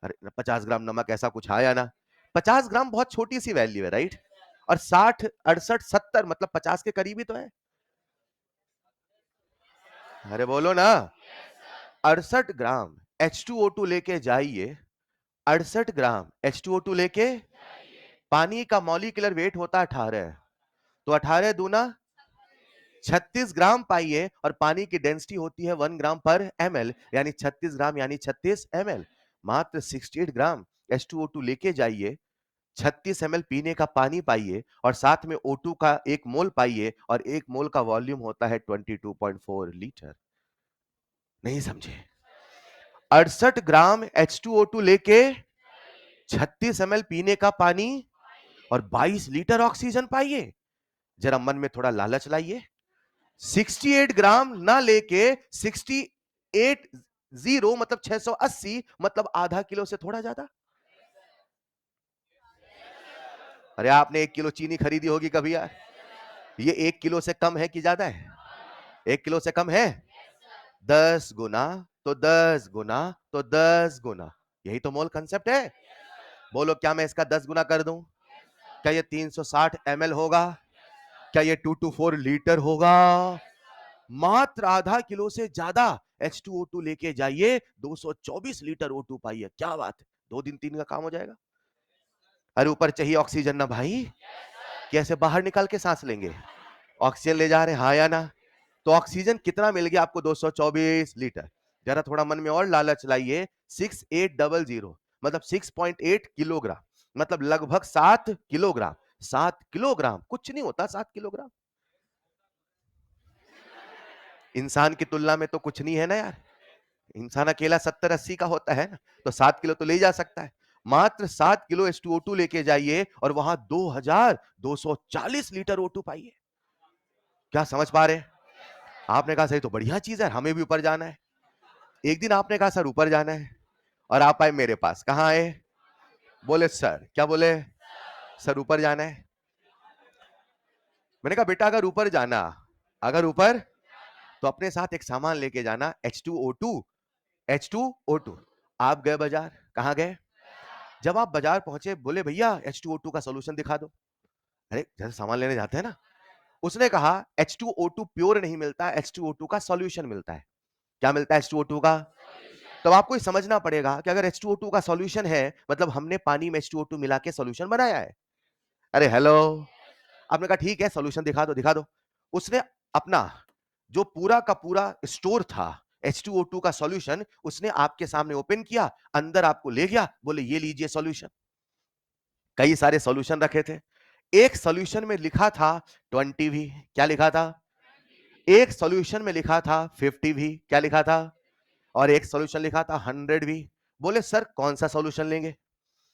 Speaker 1: अरे 50 ग्राम नमक, ऐसा कुछ आया ना? 50 ग्राम बहुत छोटी सी वैल्यू है, राइट। और 60 68 70 मतलब 50 के करीब ही तो है। अरे बोलो ना। 68 ग्राम H2O2 लेके जाइए, 68 ग्राम H2O2 लेके, पानी का मॉलिक्यूलर वेट होता है 18, तो 18 दूना 36 ग्राम पाइए, और पानी की डेंसिटी होती है 1 ग्राम पर ml, यानी 36 ग्राम यानी 36 ml। मात्र 68 ग्राम H2O2 लेके जाइए, 36 ml पीने का पानी पाइए, और साथ में O2 का 1 मोल पाइए, और 1 मोल का वॉल्यूम होता है 22.4 लीटर। नहीं समझे? 68 ग्राम H2O2 लेके, 36 ml पीने का पानी, और 22 लीटर ऑक्सीजन पाइए। जरा मन में थोड़ा लालच लाइए, 68 ग्राम ना लेके 680 मतलब 680 मतलब आधा किलो से थोड़ा ज्यादा। अरे आपने 1 किलो चीनी खरीदी होगी कभी यार? ये 1 किलो से कम है कि ज्यादा है? 1 किलो से कम है? 10 गुना, तो 10 गुना, तो 10 गुना, यही तो मोल कंसेप्ट है। बोलो क्या मैं इसका 10 गुना कर दूं? क्या ये 360 ml होगा? क्या ये 224 लीटर होगा? मात्र आधा किलो से ज्यादा H2O2 लेके जाइए, 224 लीटर O2 पाइए। क्या बात है, 2 दिन 3 का काम हो जाएगा। अरे ऊपर चाहिए ऑक्सीजन ना भाई, कैसे बाहर निकाल के सांस लेंगे? ऑक्सीजन ले जा रहे हैं, हाँ या ना? तो ऑक्सीजन कितना मिल गया आपको? 224 लीटर। जरा थोड़ा मन में और लालच लाइए, 6800 मतलब 6.8 किलोग्राम, मतलब लगभग 7 किलोग्राम। 7 किलोग्राम कुछ नहीं होता, 7 किलोग्राम इंसान की तुलना में तो कुछ नहीं है ना यार। इंसान अकेला 70-80 का होता है ना, तो 7 किलो तो ले जा सकता है। मात्र 7 किलो H2O2 लेके जाइए और वहां 2240 लीटर O2 पाइए। क्या समझ पा रहे हैं? आपने कहा सही, तो बढ़िया चीज है, हमें भी ऊपर जाना है। एक दिन आपने कहा सर ऊपर जाना है, और आप आए मेरे पास। कहां आए? बोले सर, क्या बोले? सर ऊपर जाना है। मैंने कहा बेटा अगर ऊपर जाना, अगर ऊपर, तो अपने साथ एक सामान लेके जाना, H2O2। H2O2। आप गए बाजार, कहां गए? जब आप बाजार पहुंचे, बोले भैया H2O2 का सोल्यूशन दिखा दो। अरे जैसे सामान लेने जाते हैं ना, उसने कहा H2O2 प्योर नहीं मिलता, H2O2 का सॉल्यूशन मिलता है। क्या मिलता है H2O2 का? तब आपको ये समझना पड़ेगा कि अगर H2O2 का सॉल्यूशन है, मतलब हमने पानी में H2O2 मिला के सॉल्यूशन बनाया है। अरे हेलो, आपने कहा ठीक है सॉल्यूशन दिखा दो, दिखा दो। उसने अपना जो पूरा का पूरा स्टोर था H2O2 का सॉल्यूशन, उसने आपके सामने ओपन किया, अंदर आपको ले गया, बोले ये लीजिए सॉल्यूशन। कई सारे सॉल्यूशन रखे थे। एक सॉल्यूशन में लिखा था 20 भी, क्या लिखा था? एक सॉल्यूशन में लिखा था 50 भी, क्या लिखा था? और एक सॉल्यूशन लिखा था 100 भी। बोले सर कौन सा सॉल्यूशन लेंगे?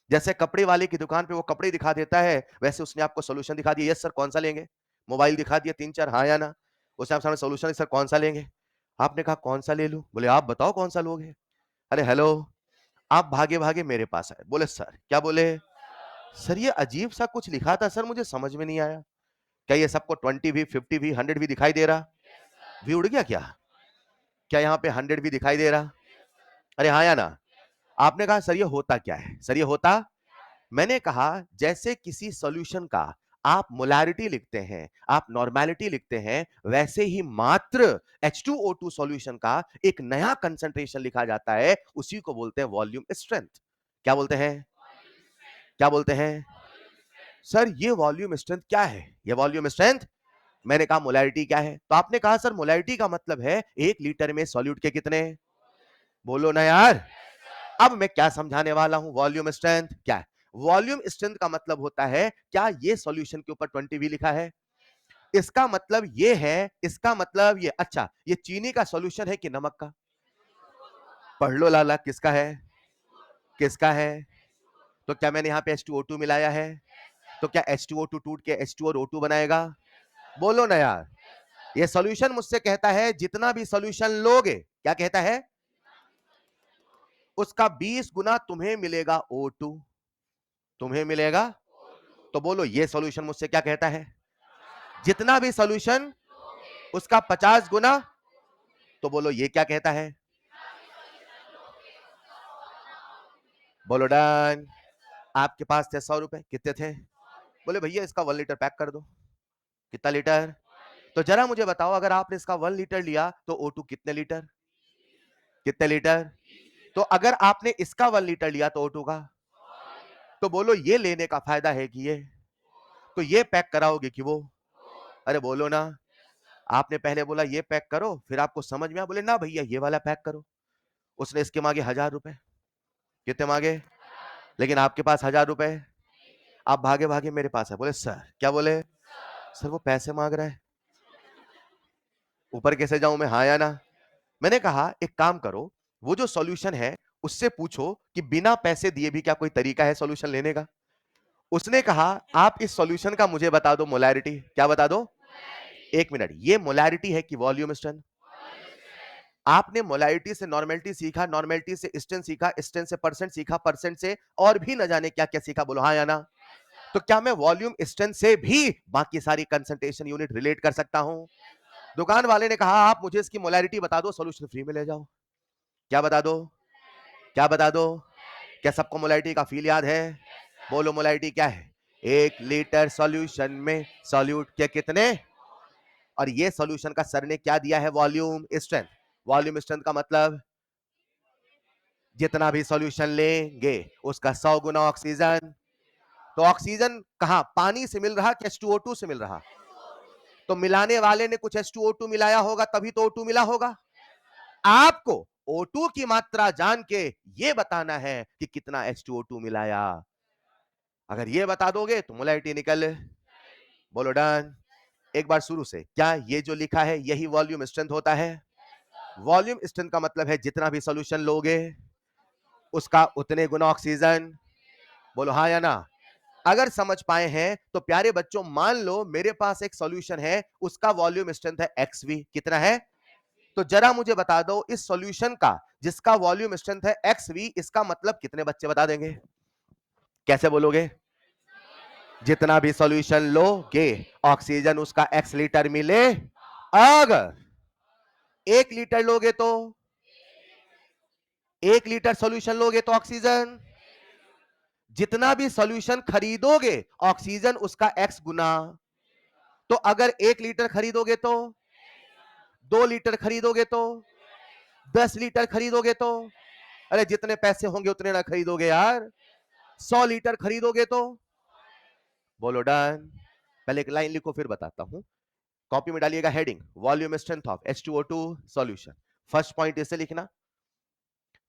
Speaker 1: जैसे कपड़े वाले की दुकान पे वो कपड़े दिखा देता है, वैसे उसने आपको सॉल्यूशन दिखा दिया। यस सर कौन सा लेंगे? मोबाइल दिखा दिया 3-4, हाँ या ना? उसने आप सामने सॉल्यूशन, सर कौन सा लेंगे? आपने कहा कौन सा ले लूं? बोले आप बताओ कौन सा लोगे? अरे हेलो, आप भागे भागे मेरे पास आए, बोले सर, क्या बोले? सर ये अजीब सा कुछ लिखा था सर, मुझे समझ में नहीं आया। क्या ये सबको 20 भी, 50 भी, 100 भी दिखाई दे रहा? भी उड़ गया क्या? क्या यहाँ पे 100 भी दिखाई दे रहा? अरे हाँ या ना? आपने कहा सर ये होता क्या है? सर ये होता, मैंने कहा जैसे किसी सॉल्यूशन का आप मोलैरिटी लिखते हैं, आप नॉर्मेलिटी लिखते हैं, वैसे ही मात्र H2O2 सॉल्यूशन का एक नया कंसंट्रेशन लिखा जाता है, उसी को बोलते हैं वॉल्यूम स्ट्रेंथ। क्या बोलते हैं? क्या बोलते हैं? सर ये वॉल्यूम स्ट्रेंथ क्या है? ये वॉल्यूम स्ट्रेंथ, मैंने कहा मोलैरिटी क्या है? तो आपने कहा सर मोलैरिटी का मतलब है 1 लीटर में सॉल्यूट के कितने? बोलो ना यार। अब मैं क्या समझाने वाला हूं, वॉल्यूम स्ट्रेंथ क्या है? वॉल्यूम स्ट्रेंथ का मतलब होता है, क्या ये सॉल्यूशन के ऊपर 20 भी लिखा है? इसका मतलब ये है, इसका मतलब ये, अच्छा ये चीनी का सॉल्यूशन है कि नमक का? पढ़ लो लाला, किसका है? किसका है? तो क्या मैंने यहां पे H2O2 मिलाया है? तो क्या H2O2 टूट के H2 और O2 बनाएगा? बोलो ना यार। ये सॉल्यूशन मुझसे कहता है जितना भी सॉल्यूशन लोगे, क्या कहता है? उसका 20 गुना तुम्हें मिलेगा O2, तुम्हें मिलेगा। तो बोलो ये सॉल्यूशन मुझसे क्या कहता है? जितना भी सॉल्यूशन, उसका 50 गुना। तो बोलो ये क्या कहता है? बोलो डन। आपके पास थे 100 रुपए, कितने थे? बोले भैया इसका 1 लीटर पैक कर दो। कितना लीटर? तो जरा मुझे बताओ, अगर आपने इसका 1 लीटर लिया तो O2 कितने लीटर? कितने लीटर? तो अगर आपने इसका 1 लीटर लिया तो O2 का, तो बोलो ये लेने का फायदा है कि ये, तो ये पैक कराओगे कि वो? अरे बोलो ना। आपने पहले बोला ये पैक करो, फिर आपको समझ में आया, बोले ना भैया ये वाला पैक करो। उसने इसके मांगे 1000 रुपए। कितने मांगे? लेकिन आपके पास 1000 रुपए। आप भागे भागे मेरे पास है, बोले सर, क्या बोले? सर वो पैसे मांग रहा है, ऊपर कैसे जाऊं मैं, हाँ या ना? मैंने कहा एक काम करो, वो जो सॉल्यूशन है उससे पूछो कि बिना पैसे दिए भी क्या कोई तरीका है सॉल्यूशन लेने का? उसने कहा आप इस सॉल्यूशन का मुझे बता दो मोलैरिटी। क्या बता दो? एक मिनट, ये मोलैरिटी है कि वॉल्यूम स्ट्रेंथ? आपने मोलैरिटी से नॉर्मेलिटी सीखा, नॉर्मेलिटी से स्ट्रेंथ सीखा, स्ट्रेंथ से परसेंट सीखा, परसेंट से और भी न जाने क्या क्या सीखा, बोलो हाँ या ना? तो क्या मैं वॉल्यूम स्ट्रेंथ से भी बाकी सारी कंसंट्रेशन यूनिट रिलेट कर सकता हूं? दुकान वाले ने कहा आप मुझे इसकी मोलैरिटी बता दो, सॉल्यूशन फ्री में ले जाओ। क्या बता दो? क्या बता दो? क्या सबको मोलैरिटी का फील याद है? बोलो मोलैरिटी क्या है? 1 लीटर सॉल्यूशन में सॉल्यूट के कितने? और ये सॉल्यूशन का सर ने क्या दिया है? Volume strength. वॉल्यूम स्ट्रेंथ का मतलब जितना भी सॉल्यूशन लेंगे उसका 100 गुना ऑक्सीजन। तो ऑक्सीजन कहां? पानी से मिल रहा कि H2O2 से मिल रहा? तो मिलाने वाले ने कुछ H2O2 मिलाया होगा तभी तो O2 मिला होगा। आपको O2 की मात्रा जान के ये बताना है कि कितना H2O2 मिलाया। अगर ये बता दोगे तो मोलैरिटी निकल। बोलो डन। एक बार शुरू से, क्या ये जो लिखा है यही वॉल्यूम स्ट्रेंथ होता है? वॉल्यूम स्ट्रेंथ का मतलब है जितना भी सॉल्यूशन लोगे उसका उतने गुना ऑक्सीजन। बोलो हाँ या ना? अगर समझ पाए हैं तो प्यारे बच्चों, मान लो मेरे पास एक सॉल्यूशन है, उसका वॉल्यूम स्ट्रेंथ है XV। कितना है? तो जरा मुझे बता दो इस सॉल्यूशन का जिसका वॉल्यूम स्ट्रेंथ है XV, इसका मतलब कितने बच्चे बता देंगे? कैसे बोलोगे? जितना भी सॉल्यूशन लोगे ऑक्सीजन उसका X लीटर मिले। अगर 1 लीटर लोगे तो 1 लीटर सॉल्यूशन लोगे तो ऑक्सीजन, जितना भी सॉल्यूशन खरीदोगे ऑक्सीजन उसका X गुना। तो अगर 1 लीटर खरीदोगे तो, 2 लीटर खरीदोगे तो, 10 लीटर खरीदोगे तो, अरे जितने पैसे होंगे उतने ना खरीदोगे यार। 100 लीटर खरीदोगे तो, बोलो डन। पहले एक लाइन लिखो फिर बताता हूं। कॉपी में डालिएगा heading volume strength of H2O2 solution. First point इसे लिखना,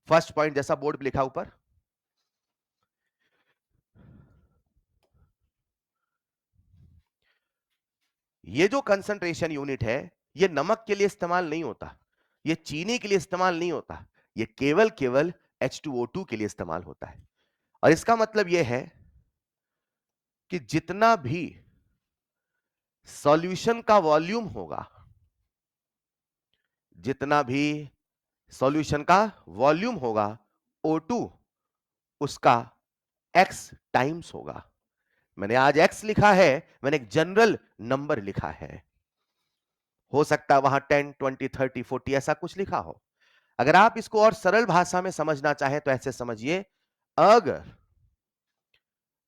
Speaker 1: फर्स्ट पॉइंट जैसा बोर्ड पे लिखा ऊपर। ये जो कंसंट्रेशन यूनिट है ये नमक के लिए इस्तेमाल नहीं होता, ये चीनी के लिए इस्तेमाल नहीं होता, ये केवल केवल H2O2 के लिए इस्तेमाल होता है। और इसका मतलब यह है कि जितना भी सॉल्यूशन का वॉल्यूम होगा, जितना भी सॉल्यूशन का वॉल्यूम होगा O2 उसका X टाइम्स होगा। मैंने आज X लिखा है, मैंने एक जनरल नंबर लिखा है, हो सकता है वहां 10, 20, 30, 40 ऐसा कुछ लिखा हो। अगर आप इसको और सरल भाषा में समझना चाहें तो ऐसे समझिए, अगर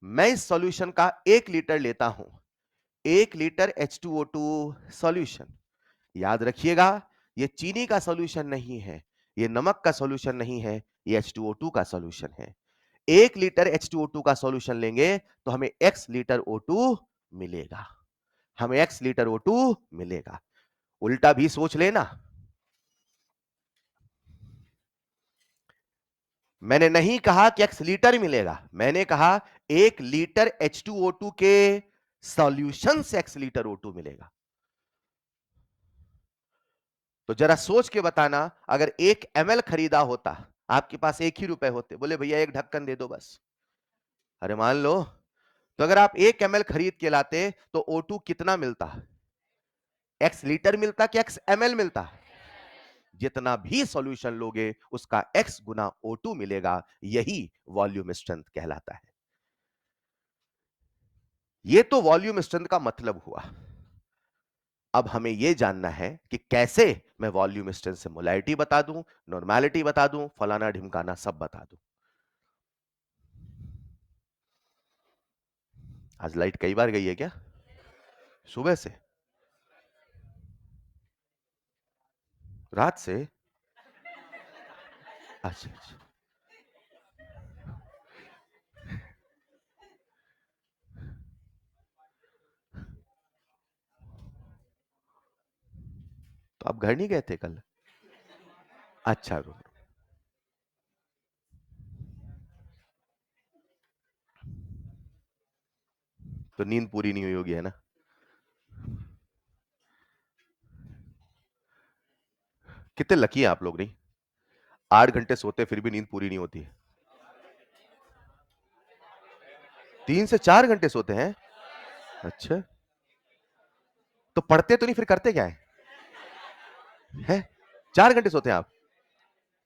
Speaker 1: मैं इस सॉल्यूशन का 1 लीटर लेता हूं, 1 लीटर H2O2 सॉल्यूशन, याद रखिएगा ये चीनी का सॉल्यूशन नहीं है, ये नमक का सॉल्यूशन नहीं है, ये H2O2 का सॉल्यूशन है। 1 लीटर H2O2 का सॉल्यूशन लेंगे तो हमें X लीटर O2 मिलेगा, हमें X लीटर O2 मिलेगा। उल्टा भी सोच लेना, मैंने नहीं कहा कि X लीटर मिलेगा, मैंने कहा 1 लीटर H2O2 के सॉल्यूशन से X लीटर O2 मिलेगा। तो जरा सोच के बताना, अगर 1 ml खरीदा होता, आपके पास 1 ही रुपए होते, बोले भैया एक ढक्कन दे दो बस, अरे मान लो, तो अगर आप 1 ml खरीद के लाते तो O2 कितना मिलता? X लीटर मिलता कि X ml मिलता? जितना भी सॉल्यूशन लोगे उसका X गुना O2 मिलेगा, यही वॉल्यूम स्ट्रेंथ कहलाता है। ये तो वॉल्यूम स्ट्रेंथ का मतलब हुआ। अब हमें यह जानना है कि कैसे मैं वॉल्यूम स्ट्रेंथ से मोलैरिटी बता दूं, नॉर्मैलिटी बता दूं, फलाना ढिमकाना सब बता दूं। आज लाइट कई बार गई है क्या सुबह से? रात से? अच्छा अच्छा। तो आप घर नहीं गए थे कल? अच्छा तो नींद पूरी नहीं हुई होगी, है ना? कितने लकी हैं आप लोग, नहीं 8 घंटे सोते फिर भी नींद पूरी नहीं होती है। 3 से 4 घंटे सोते हैं? अच्छा, तो पढ़ते तो नहीं, फिर करते क्या है? 4 घंटे सोते हैं आप?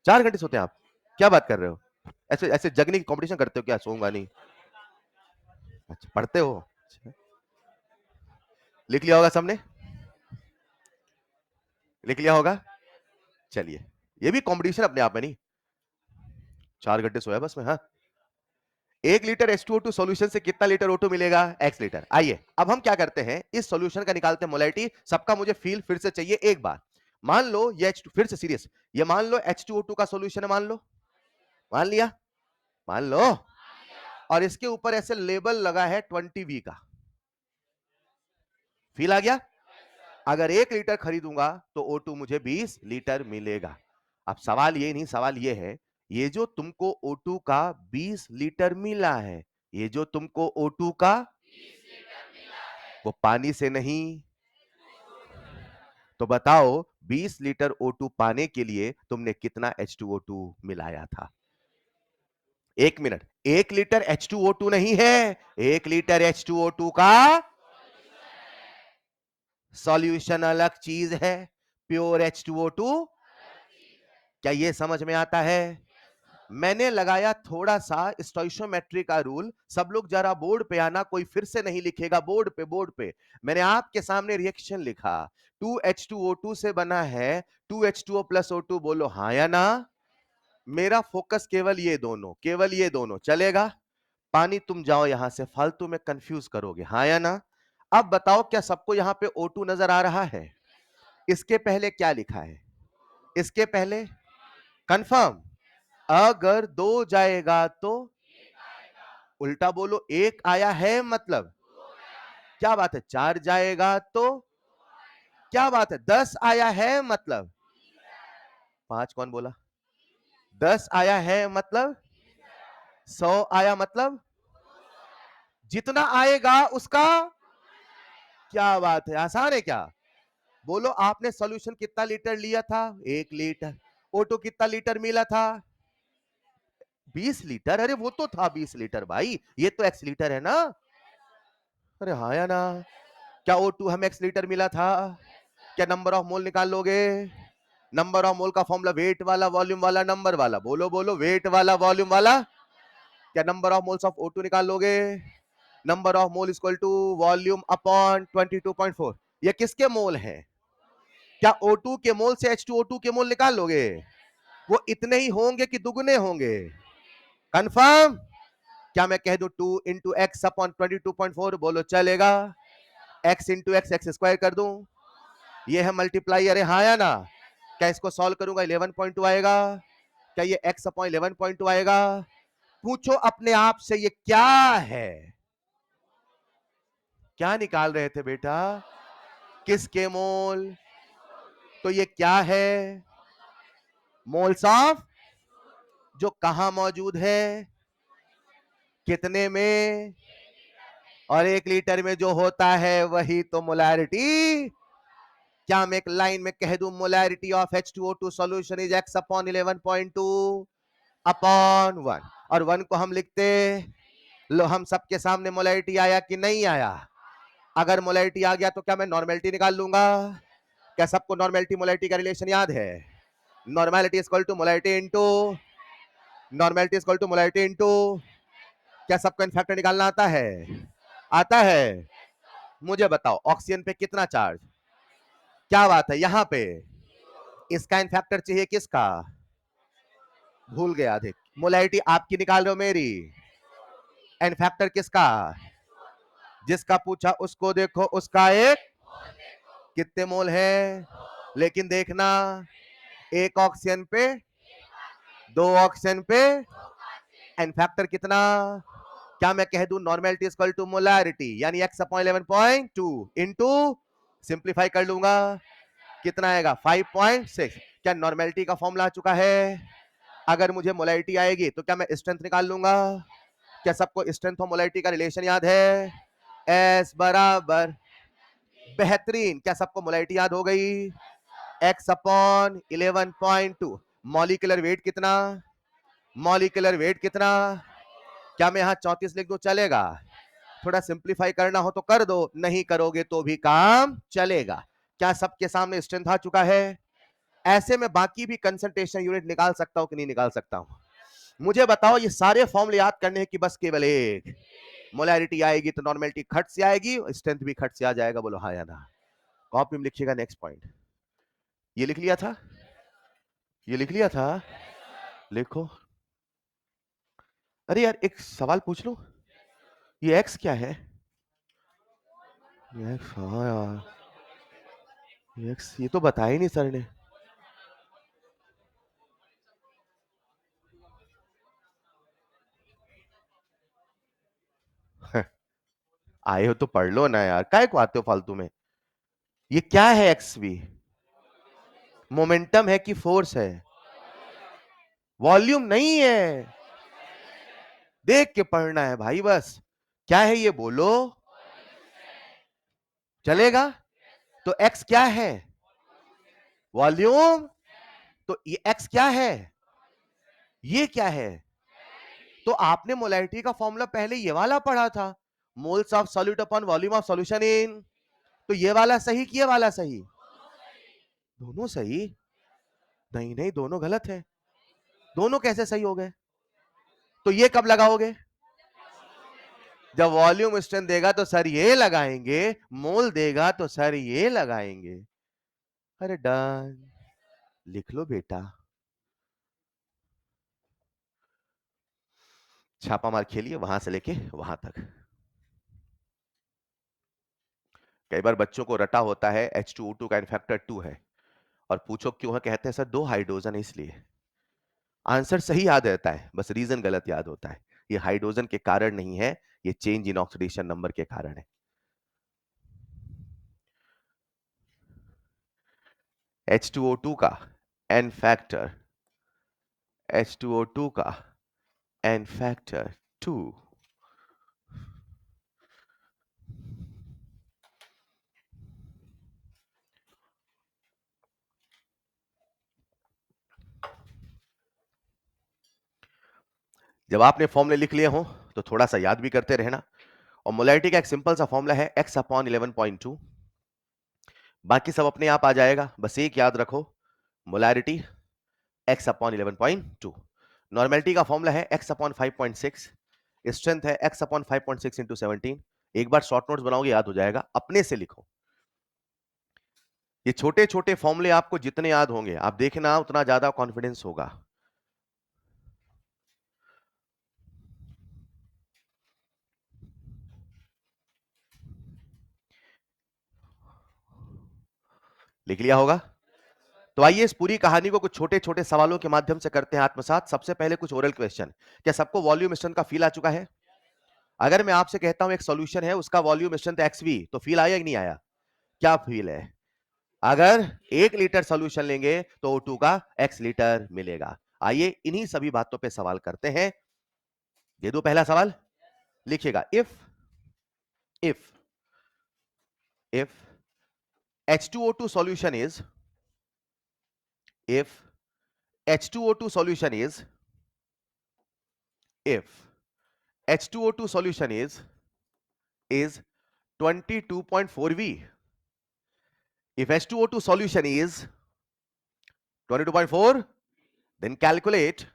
Speaker 1: 4 घंटे सोते हैं आप? क्या बात कर रहे हो? ऐसे ऐसे जगने की कंपटीशन करते हो क्या? सोऊंगा नहीं। अच्छा, पढ़ते हो? अच्छा। लिख लिया होगा सबने? लिख लिया होगा? चलिए, ये भी कंपटीशन अपने आप में नहीं। 4 घंटे सोया बस मैं, हाँ। 1 लीटर H2O2 सॉल्यूशन से कितना लीटर O2 मिलेगा? X litre. आइए अब हम क्या करते हैं, इस सॉल्यूशन का निकालते हैं मोलैरिटी। सबका मुझे फील फिर से चाहिए एक बार। मान लो ये फिर से सीरियस, ये मान लो H2O2 का सॉल्यूशन है, मान लो, मान लिया, मान लो, और इसके ऊपर ऐसे लेबल लगा है 20V का। फील आ गया? अगर 1 लीटर खरीदूंगा तो O2 मुझे 20 लीटर मिलेगा। अब सवाल ये नहीं, सवाल ये है, ये जो तुमको O2 का 20 लीटर मिला है, ये जो तुमको O2 का वो पानी से नहीं, तो बताओ 20 लीटर O2 पाने के लिए तुमने कितना H2O2 मिलाया था? 1 मिनट, 1 लीटर H2O2 नहीं है, 1 लीटर H2O2 का सॉल्यूशन अलग चीज है, प्योर H2O2। क्या ये समझ में आता है? मैंने लगाया थोड़ा सा स्टोइशियोमेट्री का रूल, सब लोग जरा बोर्ड पे आना, कोई फिर से नहीं लिखेगा, बोर्ड पे, बोर्ड पे। मैंने आपके सामने रिएक्शन लिखा, 2H2O2 से बना है 2H2O प्लस O2, बोलो हाँ या ना। मेरा फोकस केवल ये दोनों, केवल ये दोनों चलेगा। पानी तुम जाओ यहां से, फालतू में कंफ्यूज करोगे, हाँ या ना। अब बताओ क्या सबको यहां पे O2 नजर आ रहा है? इसके पहले क्या लिखा है? इसके पहले कंफर्म, अगर 2 जाएगा तो उल्टा बोलो, 1 आया है मतलब क्या बात है, 4 जाएगा तो क्या बात है, 10 आया है मतलब 5 कौन बोला? 10 आया है मतलब 100 आया मतलब जितना आएगा उसका, क्या बात है, आसान है क्या? बोलो आपने सॉल्यूशन कितना लीटर लिया था? 1 लीटर। O2 कितना लीटर मिला था? 20 लीटर। अरे वो तो था 20 लीटर भाई, ये तो X लीटर है ना। अरे हाँ या ना? क्या O2 हमें X लीटर मिला था? क्या नंबर ऑफ मोल निकाल लोगे? नंबर ऑफ मोल का फॉर्मूला वेट वाला, वॉल्यूम वाला, नंबर वाला, बोलो बोलो, वेट वाला, वॉल्यूम वाला। क्या number of moles of O2 निकाल लोगे? Number of mole equal to volume upon 22.4। ये किसके मोल है? क्या O2 के मोल से H2O2 के मोल निकाल लोगे? वो इतने ही होंगे कि दुगने होंगे? कंफर्म? क्या मैं कह दूं 2 इंटू एक्स अपॉन 22.4, बोलो चलेगा? x इंटू एक्स स्क्वायर कर दूं, ये है मल्टीप्लाई, अरे हाँ या ना? क्या इसको सॉल्व करूंगा 11.2 आएगा? क्या ये x अपॉन 11.2 आएगा? पूछो अपने आप से ये क्या है? क्या निकाल रहे थे बेटा? किसके मोल? तो ये क्या है? मोल्स ऑफ, जो कहां मौजूद है, कितने में, और 1 लीटर में जो होता है वही तो मोलैरिटी। क्या मैं एक लाइन में कह दूं molarity of H2O2 solution is x upon 11.2 upon 1, और 1 को हम लिखते, लो हम सबके सामने मोलैरिटी आया कि नहीं आया? अगर मोलैरिटी आ गया तो क्या मैं नॉर्मेलिटी निकाल लूंगा? क्या सबको नॉर्मेलिटी मोलैरिटी का रिलेशन याद है? Normality is equal to molarity into, normality is equal to molarity into, क्या सबको इनफैक्टर निकालना आता है? आता है? मुझे बताओ ऑक्सीजन पे कितना चार्ज, क्या बात है यहां पे? इसका इनफैक्टर चाहिए किसका? भूल गया, देख मोलैरिटी आपकी निकाल रहे हो, मेरी इनफैक्टर किसका? जिसका पूछा उसको देखो, उसका एक, कितने मोल है? लेकिन देखना, एक ऑक्सीजन पे, 2 ऑक्सीजन पे, इनफैक्टर कितना? क्या मैं कह दूं नॉर्मेलिटी इक्वल टू मोलैरिटी, यानी x अपॉन 11.2 इनटू, सिंपलीफाई कर लूंगा, कितना आएगा 5.6। क्या नॉर्मेलिटी का फॉर्मूला आ चुका है? अगर मुझे मोलैरिटी आएगी तो क्या मैं स्ट्रेंथ निकाल लूंगा? क्या सबको स्ट्रेंथ और मोलैरिटी का रिलेशन याद है? S बराबर, बेहतरीन, क्या सबको मोलैरिटी याद हो गई? x अपॉन 11.2, मॉलिक्यूलर वेट कितना? मॉलिक्यूलर वेट कितना? क्या मैं यहां 34 लिख दूं, चलेगा? थोड़ा सिंप्लीफाई करना हो तो कर दो, नहीं करोगे तो भी काम चलेगा। क्या सबके सामने स्ट्रेंथ आ चुका है? ऐसे में बाकी भी कंसंट्रेशन यूनिट निकाल सकता हूं कि नहीं निकाल सकता हूं? मुझे बताओ, ये सारे फॉर्मूले याद करने हैं कि बस केवल एक? मोलैरिटी आएगी तो नॉर्मेलिटी खट से आएगी, स्ट्रेंथ भी खट से आ जाएगा। बोलो हाँ या ना? कॉपी में लिखिएगा नेक्स्ट पॉइंट। ये लिख लिया था? ये लिख लिया था? लिखो। अरे यार एक सवाल पूछ लूं, ये एक्स क्या है? ये एक्स, हाँ यार, ये एक्स ये तो बताया ही नहीं सर ने। आए हो तो पढ़ लो ना यार, काय को आते हो फालतू में। ये क्या है एक्स वी? मोमेंटम है कि फोर्स है? वॉल्यूम नहीं है, देख के पढ़ना है भाई बस। क्या है ये बोलो, चलेगा? तो एक्स क्या है? वॉल्यूम। तो ये एक्स क्या है? ये क्या है? तो आपने मोलैरिटी का फॉर्मूला पहले ये वाला पढ़ा था, moles of solute upon volume of solution in. तो ये वाला सही कि ये वाला सही? दोनों सही? नहीं नहीं, दोनों गलत है। दोनों कैसे सही हो गए? तो ये कब लगाओगे? जब वॉल्यूम स्ट्रेंथ देगा तो सर ये लगाएंगे, मोल देगा तो सर ये लगाएंगे। अरे डन, लिख लो बेटा। छापा मार खेलिए वहां से लेके वहां तक। कई बार बच्चों को रटा होता है H2O2 का फैक्टर 2 है, और पूछो क्यों है, कहते हैं सर 2 हाइड्रोजन है इसलिए। आंसर सही याद रहता है, बस रीजन गलत याद होता है। ये हाइड्रोजन के कारण नहीं है, ये चेंज इन ऑक्सीडेशन नंबर के कारण है। H2O2 का एन फैक्टर, H2O2 का एन फैक्टर 2। जब आपने फॉर्मूले लिख लिए हो तो थोड़ा सा याद भी करते रहना। और मोलैरिटी का एक सिंपल सा फॉर्मूला है x अपॉन 11.2। बाकी सब अपने आप आ जाएगा, बस एक याद रखो, मोलैरिटी x अपॉन 11.2। नॉर्मेलिटी का फॉर्मूला है x अपॉन 5.6। स्ट्रेंथ है x अपॉन 5.6 इंटू 17। एक बार शॉर्ट नोट्स बनाओगे याद हो जाएगा, अपने से लिखो। ये छोटे छोटे फॉर्मूले आपको जितने याद होंगे आप देखना उतना ज्यादा कॉन्फिडेंस होगा। लिख लिया होगा? तो आइए इस पूरी कहानी को कुछ छोटे छोटे सवालों के माध्यम से करते हैं आत्मसात। सबसे पहले कुछ ओरल क्वेश्चन। क्या सबको वॉल्यूम स्ट्रेंथ का फील आ चुका है? अगर मैं आपसे कहता हूं एक सॉल्यूशन है, उसका वॉल्यूम स्ट्रेंथ एक्सवी, तो फील आया कि नहीं आया? क्या फील है? अगर 1 लीटर सॉल्यूशन लेंगे तो O2 का x लीटर मिलेगा। आइए इन्हीं सभी बातों पे सवाल करते हैं। दे दो पहला सवाल, लिखिएगा। If if H2O2 solution is if H2O2 solution is if H2O2 solution is 22.4 V. If H2O2 solution is 22.4, then calculate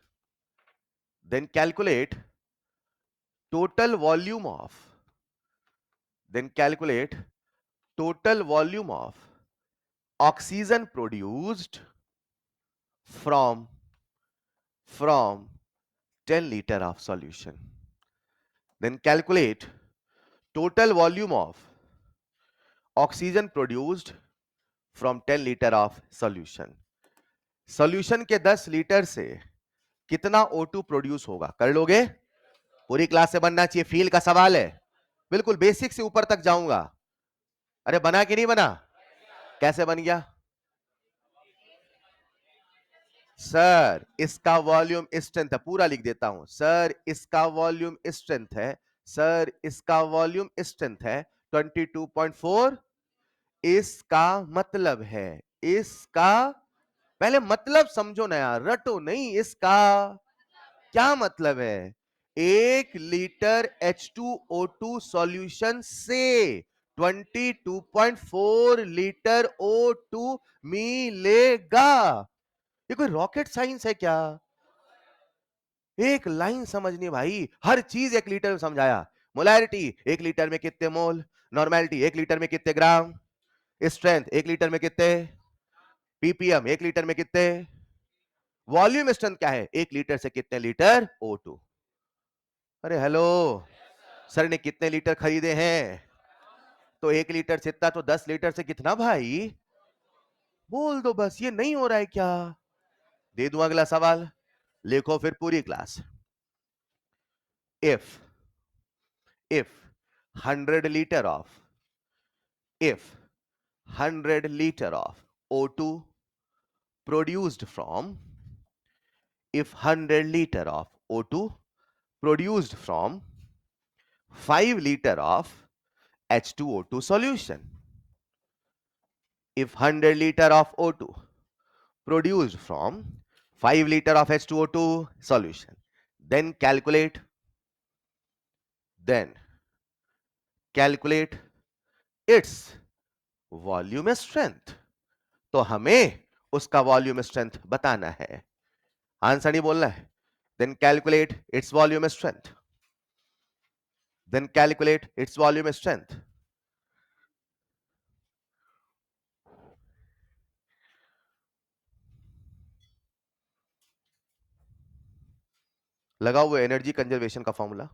Speaker 1: total volume of oxygen produced from 10 liter of solution. Then calculate total volume of oxygen produced from 10 liter of solution. Solution के 10 litre से कितना O2 produce होगा? कर लोगे? पूरी class से बनना चाहिए, फील का सवाल है, बिल्कुल बेसिक से ऊपर तक जाऊंगा। अरे बना कि नहीं बना? कैसे बन गया? सर इसका वॉल्यूम स्ट्रेंथ है, पूरा लिख देता हूं। सर इसका वॉल्यूम स्ट्रेंथ है, सर इसका वॉल्यूम स्ट्रेंथ है 22.4। इसका मतलब है, इसका, पहले मतलब समझो ना यार, रटो नहीं। इसका क्या मतलब है? 1 लीटर H2O2 सॉल्यूशन से 22.4 लीटर O2 मिलेगा। ये कोई रॉकेट साइंस है क्या? एक लाइन समझनी भाई, हर चीज 1 लीटर में समझाया। मोलैरिटी 1 लीटर में कितने मोल, नॉर्मेलिटी 1 लीटर में कितने ग्राम, स्ट्रेंथ 1 लीटर में कितने, पीपीएम 1 लीटर में कितने, वॉल्यूम स्ट्रेंथ क्या है, 1 लीटर से कितने लीटर O2। अरे हेलो, सर ने कितने लीटर खरीदे हैं? तो 1 लीटर से इतना, तो 10 लीटर से कितना भाई? बोल दो बस। ये नहीं हो रहा है क्या? दे दूं अगला सवाल, लिखो फिर पूरी class. if 100 liter of if 100 liter of O2 produced from if 100 liter of O2 produced from 5 liter of H2O2 solution, if 100 liter of O2 produced from 5 liter of H2O2 solution, then calculate its volume strength। तो हमें उसका volume strength बताना है, answer नहीं बोलना है। Then calculate its volume strength, then calculate its volume strength. लगाओ वो एनर्जी कंजर्वेशन का फॉर्मूला।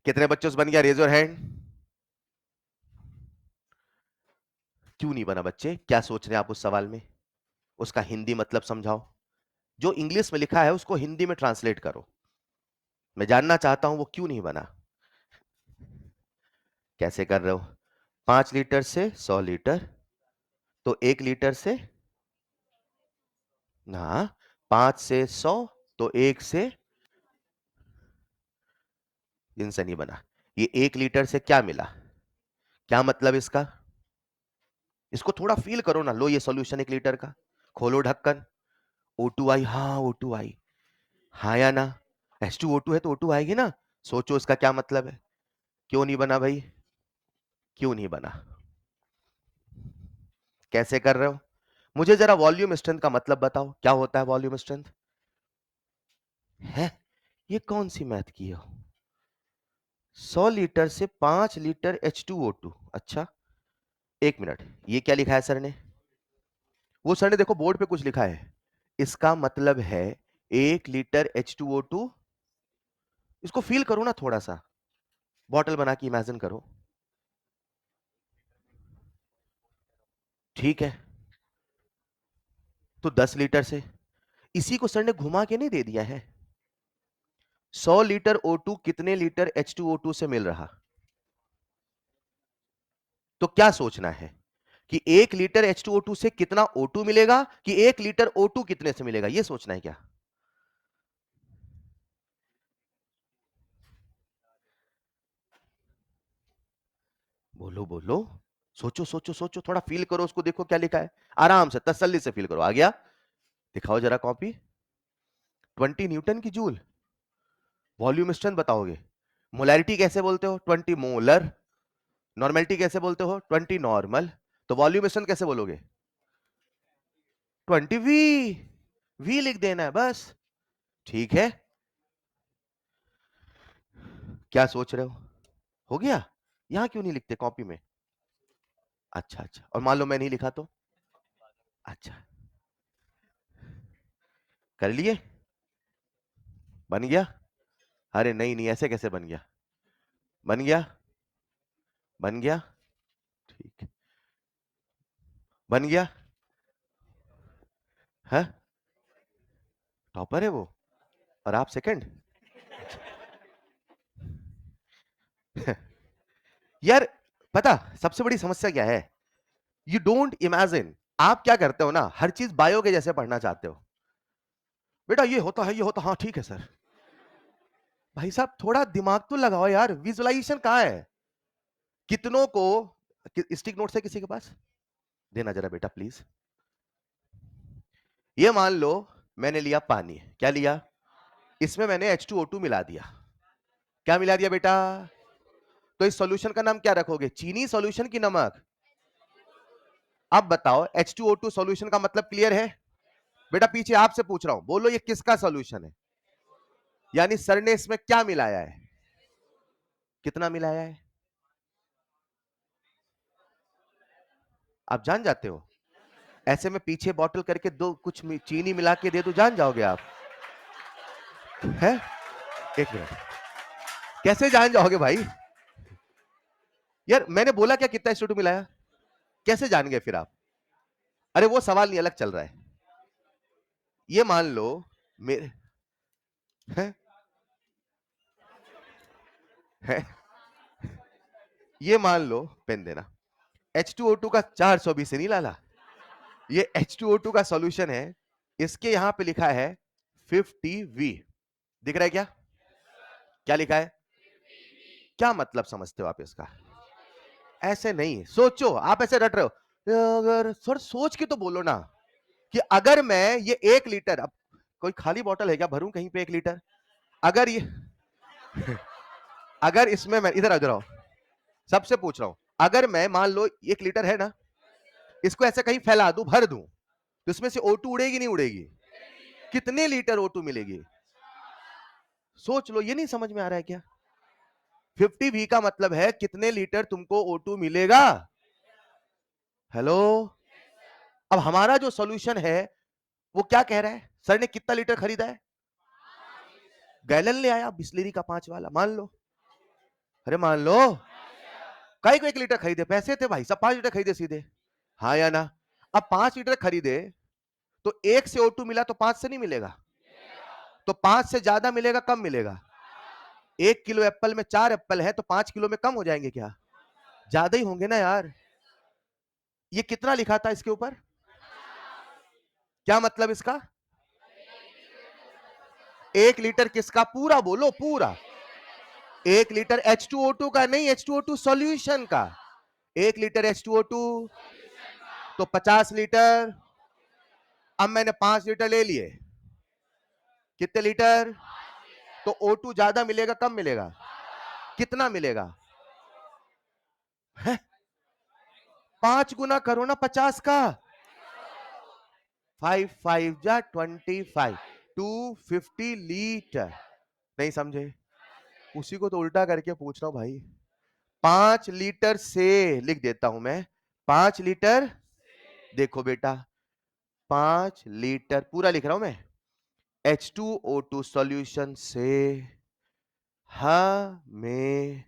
Speaker 1: कितने बच्चों से बन गया? Raise your hand. क्यों नहीं बना बच्चे? क्या सोच रहे हैं आप उस सवाल में? उसका हिंदी मतलब समझाओ। जो इंग्लिश में लिखा है उसको हिंदी में ट्रांसलेट करो। मैं जानना चाहता हूं वो क्यों नहीं बना। कैसे कर रहे हो? 5 लीटर से 100 लीटर, तो 1 लीटर से ना, 5 से 100 तो 1 से, इनसे नहीं बना। ये 1 लीटर से क्या मिला? क्या मतलब इसका? इसको थोड़ा फील करो ना। लो ये सॉल्यूशन 1 लीटर का, खोलो ढक्कन, O2 आई। हाँ O2 आई, हाँ या ना? H2O2 है तो O2 आएगी ना। सोचो इसका क्या मतलब है। क्यों नहीं बना भाई? क्यों नहीं बना? कैसे कर रहे हो? मुझे जरा वॉल्यूम स्ट्रेंथ का मतलब बताओ, क्या होता है वॉल्यूम स्ट्रेंथ? है ये कौन सी मैथ की हो? 100 लीटर से 5 लीटर H2O2। अच्छा, 1 मिनट, ये क्या लिखा है सर ने? वो सर ने देखो बोर्ड पे कुछ लिखा है। इसका मतलब है 1 लीटर H2O2। इसको फील करो ना थोड़ा सा, बॉटल बना के इमेजिन करो। ठीक है, तो 10 लीटर से, इसी को सर ने घुमा के नहीं दे दिया है। 100 लीटर O2 कितने लीटर H2O2 से मिल रहा? तो क्या सोचना है कि 1 लीटर H2O2 से कितना O2 मिलेगा, कि 1 लीटर O2 कितने से मिलेगा, यह सोचना है क्या? बोलो बोलो, सोचो सोचो सोचो, थोड़ा फील करो उसको, देखो क्या लिखा है। आराम से तसल्ली से फील करो। आ गया? दिखाओ जरा कॉपी। 20 न्यूटन की जूल। वॉल्यूम स्ट्रेंथ बताओगे। मोलैरिटी कैसे बोलते हो? 20 मोलर। नॉर्मेलिटी कैसे बोलते हो? 20 नॉर्मल। तो वॉल्यूम स्ट्रेंथ कैसे बोलोगे? 20 वी। वी लिख देना है बस। ठीक है, क्या सोच रहे हो गया? यहां क्यों नहीं लिखते कॉपी में? अच्छा अच्छा, और मान लो मैं नहीं लिखा तो? अच्छा, कर लिए? बन गया? अरे नहीं नहीं, ऐसे कैसे बन गया? बन गया? बन गया? ठीक है, बन गया है। टॉपर है वो, और आप सेकंड। यार पता सबसे बड़ी समस्या क्या है? You don't imagine. आप क्या करते हो ना, हर चीज बायो के जैसे पढ़ना चाहते हो। बेटा ये होता है, ये होता, हाँ ठीक है सर। भाई साहब थोड़ा दिमाग तो लगाओ यार, विजुअलाइजेशन कहाँ है? कितनों को स्टिक नोट्स है किसी के पास? देना जरा बेटा प्लीज। ये मान लो मैंने लिया पानी, क्या लिया, इसमें मैंने H2O2 मिला दिया। क्या मिला दिया बेटा? तो इस सॉल्यूशन का नाम क्या रखोगे, चीनी सॉल्यूशन की नमक? अब बताओ H2O2 सॉल्यूशन का मतलब क्लियर है बेटा? पीछे आपसे पूछ रहा हूं, बोलो ये किसका सॉल्यूशन है? यानी सर ने इसमें क्या मिलाया है, कितना मिलाया है? आप जान जाते हो? ऐसे में पीछे बॉटल करके दो, कुछ चीनी मिला के दे दो, जान जाओगे आप? है? एक मिनट, कैसे जान जाओगे भाई? यार मैंने बोला क्या कितना H2O2 मिलाया, कैसे जान गए फिर आप? अरे वो सवाल नहीं, अलग चल रहा है। ये मान लो मेरे है, है? ये मान लो, पेन देना, H2O2 का 420 से नहीं लाला, ये H2O2 का सॉल्यूशन है, इसके यहां पे लिखा है 50V, दिख रहा है क्या? क्या लिखा है? क्या मतलब समझते हो आप इसका? ऐसे नहीं सोचो, आप ऐसे रट रहे हो। अगर सर सोच के तो बोलो ना, कि अगर मैं ये 1 लीटर, अब कोई खाली बॉटल है क्या, भरूं कहीं पे 1 लीटर? अगर ये अगर इसमें मैं, इधर इधर आओ, सबसे पूछ रहा हूं, अगर मैं मान लो 1 लीटर है ना, इसको ऐसे कहीं फैला दूं, भर दूं, तो इसमें से O2 उड़ेगी नहीं उड़ेगी? कितने लीटर O2 मिलेगी? सोच लो, ये नहीं समझ में आ रहा है क्या? 50V का मतलब है कितने लीटर तुमको O2 मिलेगा। हेलो? अब हमारा जो सॉल्यूशन है वो क्या कह रहा है, सर ने कितना लीटर खरीदा है? गैलन ले आया बिस्लेरी का 5 वाला, मान लो, अरे मान लो, कई को 1 लीटर खरीदे, पैसे थे भाई सब, 5 लीटर खरीदे सीधे, हाँ या ना? अब 5 लीटर खरीदे तो 1 से O2 मिला तो 5 से नहीं मिलेगा, तो 5 से ज्यादा मिलेगा कम मिलेगा? 1 किलो एप्पल में 4 एप्पल है, तो 5 किलो में कम हो जाएंगे क्या? ज्यादा ही होंगे ना यार। ये कितना लिखा था इसके ऊपर, क्या मतलब इसका? 1 लीटर किसका, पूरा बोलो पूरा। 1 लीटर H2O2 का नहीं, H2O2 सॉल्यूशन का। 1 लीटर H2O2 तो 50 लीटर। अब मैंने 5 लीटर ले लिए, कितने लीटर? तो O2 ज्यादा मिलेगा कम मिलेगा? कितना मिलेगा? है? 5 गुना करो ना 50 का, 5 5 जा 25, 250 लीटर। नहीं समझे? उसी को तो उल्टा करके पूछ रहा हूं भाई। 5 लीटर से लिख देता हूं मैं, 5 लीटर, देखो बेटा 5 लीटर पूरा लिख रहा हूं मैं, H2O2 सॉल्यूशन से हमें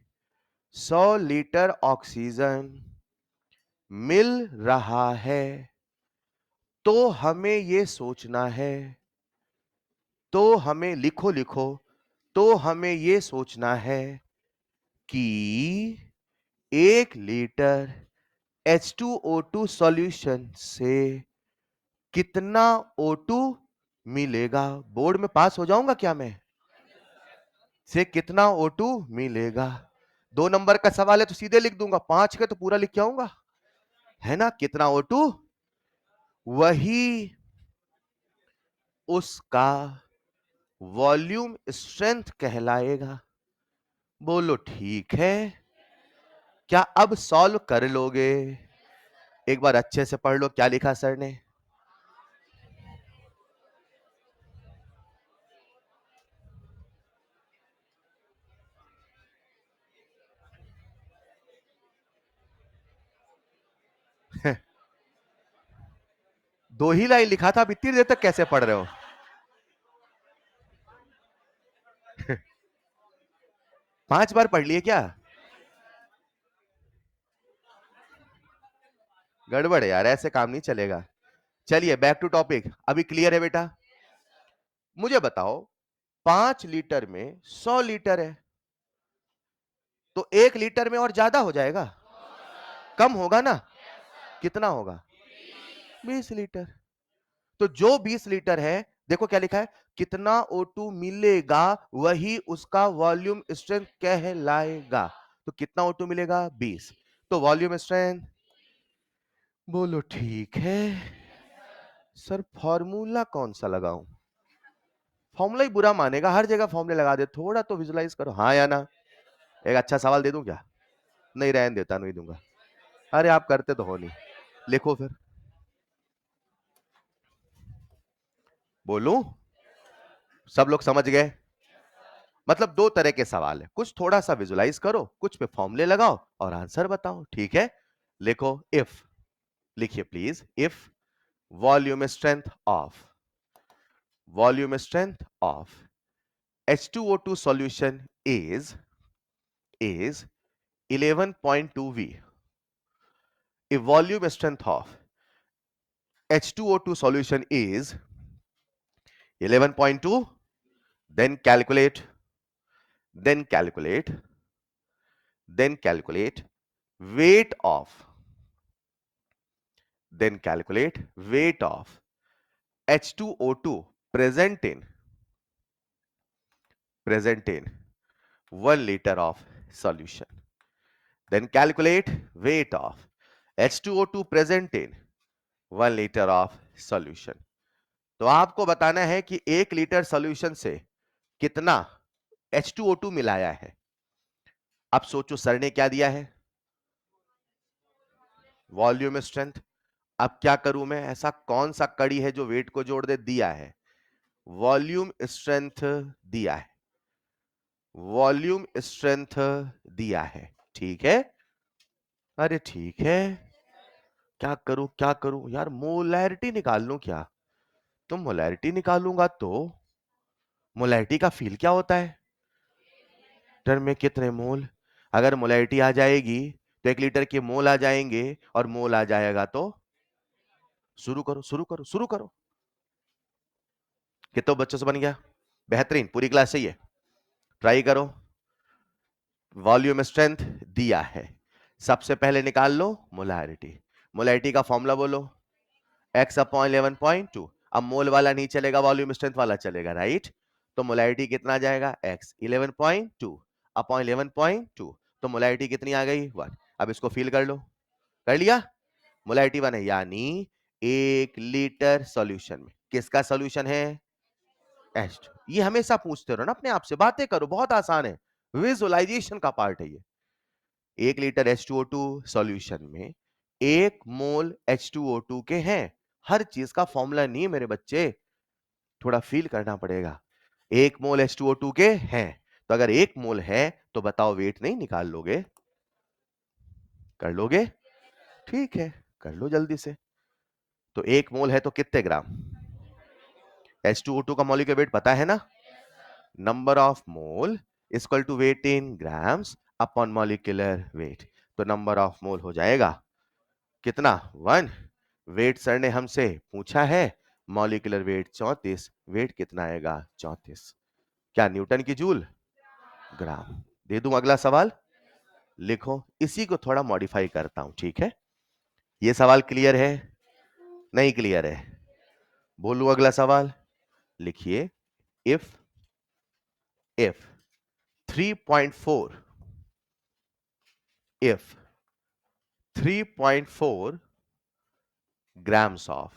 Speaker 1: 100 लीटर ऑक्सीजन मिल रहा है, तो हमें यह सोचना है, तो हमें लिखो लिखो, तो हमें यह सोचना है कि 1 लीटर H2O2 सॉल्यूशन से कितना O2 मिलेगा। बोर्ड में पास हो जाऊंगा क्या मैं? से कितना O2 मिलेगा। 2 नंबर का सवाल है तो सीधे लिख दूंगा, 5 के तो पूरा लिख के आऊंगा, है ना? कितना O2, वही उसका वॉल्यूम स्ट्रेंथ कहलाएगा। बोलो ठीक है? क्या अब सॉल्व कर लोगे? एक बार अच्छे से पढ़ लो क्या लिखा सर ने। दो ही लाइन लिखा था, अब इतनी देर तक कैसे पढ़ रहे हो? 5 बार पढ़ लिए क्या? गड़बड़ है यार, ऐसे काम नहीं चलेगा। चलिए बैक टू टॉपिक, अभी क्लियर है बेटा? मुझे बताओ 5 लीटर में 100 लीटर है, तो 1 लीटर में और ज्यादा हो जाएगा, कम होगा ना? कितना होगा? 20 लीटर। तो जो 20 लीटर है, देखो क्या लिखा है, कितना O2 मिलेगा वही उसका वॉल्यूम स्ट्रेंथ कहलाएगा। तो कितना O2 मिलेगा? 20। तो वॉल्यूम स्ट्रेंथ बोलो ठीक है। सर फॉर्मूला कौन सा लगाऊं? फॉर्मूला ही बुरा मानेगा, हर जगह फॉर्मूले लगा दे, थोड़ा तो विजुलाइज करो, हाँ या ना। एक अच्छा सवाल दे दूं क्या? नहीं, रहने देता, नहीं दूंगा। अरे आप करते तो हो नहीं। लिखो फिर। बोलूं? सब लोग समझ गए? मतलब दो तरह के सवाल है, कुछ थोड़ा सा विजुलाइज करो, कुछ पे फॉर्मूले लगाओ और आंसर बताओ, ठीक है? लिखो इफ, लिखिए please, if volume strength of H2O2 solution is 11.2 V. If volume strength of H2O2 solution is 11.2, then calculate, then calculate, then calculate weight of, then calculate weight of H2O2 present in 1 liter of solution. Then calculate weight of H2O2 present in 1 liter of solution. तो आपको बताना है कि 1 litre solution से कितना H2O2 मिलाया है। अब सोचो सर ने क्या दिया है? Volume strength. अब क्या करूं मैं? ऐसा कौन सा कड़ी है जो वेट को जोड़ दे? दिया है वॉल्यूम स्ट्रेंथ, दिया है वॉल्यूम स्ट्रेंथ, दिया है, ठीक है? अरे ठीक है, क्या करूं क्या करूं यार? मोलैरिटी निकाल लूं क्या? तो मोलैरिटी निकालूंगा तो मोलैरिटी का फील क्या होता है? लीटर में कितने मोल? अगर मोलैरिटी आ जाएगी तो 1 लीटर के मोल आ जाएंगे, और मोल आ जाएगा तो शुरू करो शुरू करो शुरू करो। कितने बच्चों से बन गया? बेहतरीन, पूरी क्लास चाहिए, ट्राई करो। वॉल्यूम स्ट्रेंथ दिया है, सबसे पहले निकाल लो मोलैरिटी। मोलैरिटी का फॉर्मूला बोलो, x अपॉन 11.2। अब मोल वाला नहीं चलेगा, वॉल्यूम स्ट्रेंथ वाला चलेगा, राइट? तो मोलैरिटी कितना आ जाएगा? x 11.2 अपॉन 11.2, तो मोलैरिटी कितनी आ गई? 1। अब इसको फिल कर लो, कर लिया? मोलैरिटी 1 है, यानी 1 लीटर सॉल्यूशन में किसका सॉल्यूशन है? H2। ये हमेशा पूछते रहो ना अपने आप से, बातें करो, बहुत आसान है, विजुअलाइजेशन का पार्ट है ये। 1 लीटर H2O2 सॉल्यूशन में 1 मोल H2O2 के हैं। हर चीज का फॉर्मूला नहीं मेरे बच्चे, थोड़ा फील करना पड़ेगा। 1 मोल H2O2 के हैं, तो अगर 1 मोल है तो बताओ वेट नहीं निकाल लोगे? कर लोगे? ठीक है, कर लो जल्दी से। तो 1 मोल है तो कितने ग्राम? H2O2 का मॉलिक्यूलर वेट पता है ना? Number of mole equal to weight in grams upon molecular weight. तो नंबर ऑफ मोल हो जाएगा कितना? 1। वेट सर ने हमसे पूछा है, मॉलिक्यूलर वेट 34, वेट कितना आएगा? 34। क्या न्यूटन की जूल? ग्राम। दे दूं अगला सवाल? लिखो, इसी को थोड़ा मॉडिफाई करता हूं, ठीक है? ये सवाल क्लियर है? नहीं क्लियर है? बोलूं अगला सवाल? लिखिए, if 3.4 if 3.4 grams of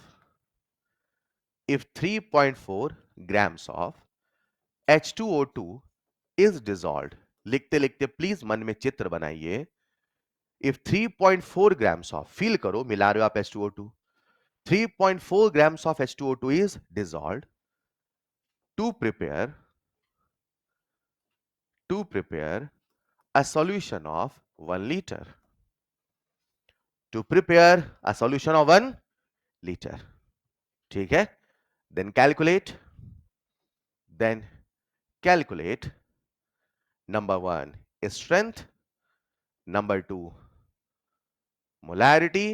Speaker 1: if 3.4 grams of H2O2 is dissolved, लिखते लिखते प्लीज मन में चित्र बनाइए। if 3.4 grams of, फील करो, मिला रहे हो आप H2O2, 3.4 grams of H2O2 is dissolved to prepare a solution of 1 liter, to prepare a solution of 1 liter, ठीक है? then calculate number 1 strength, number 2 molarity,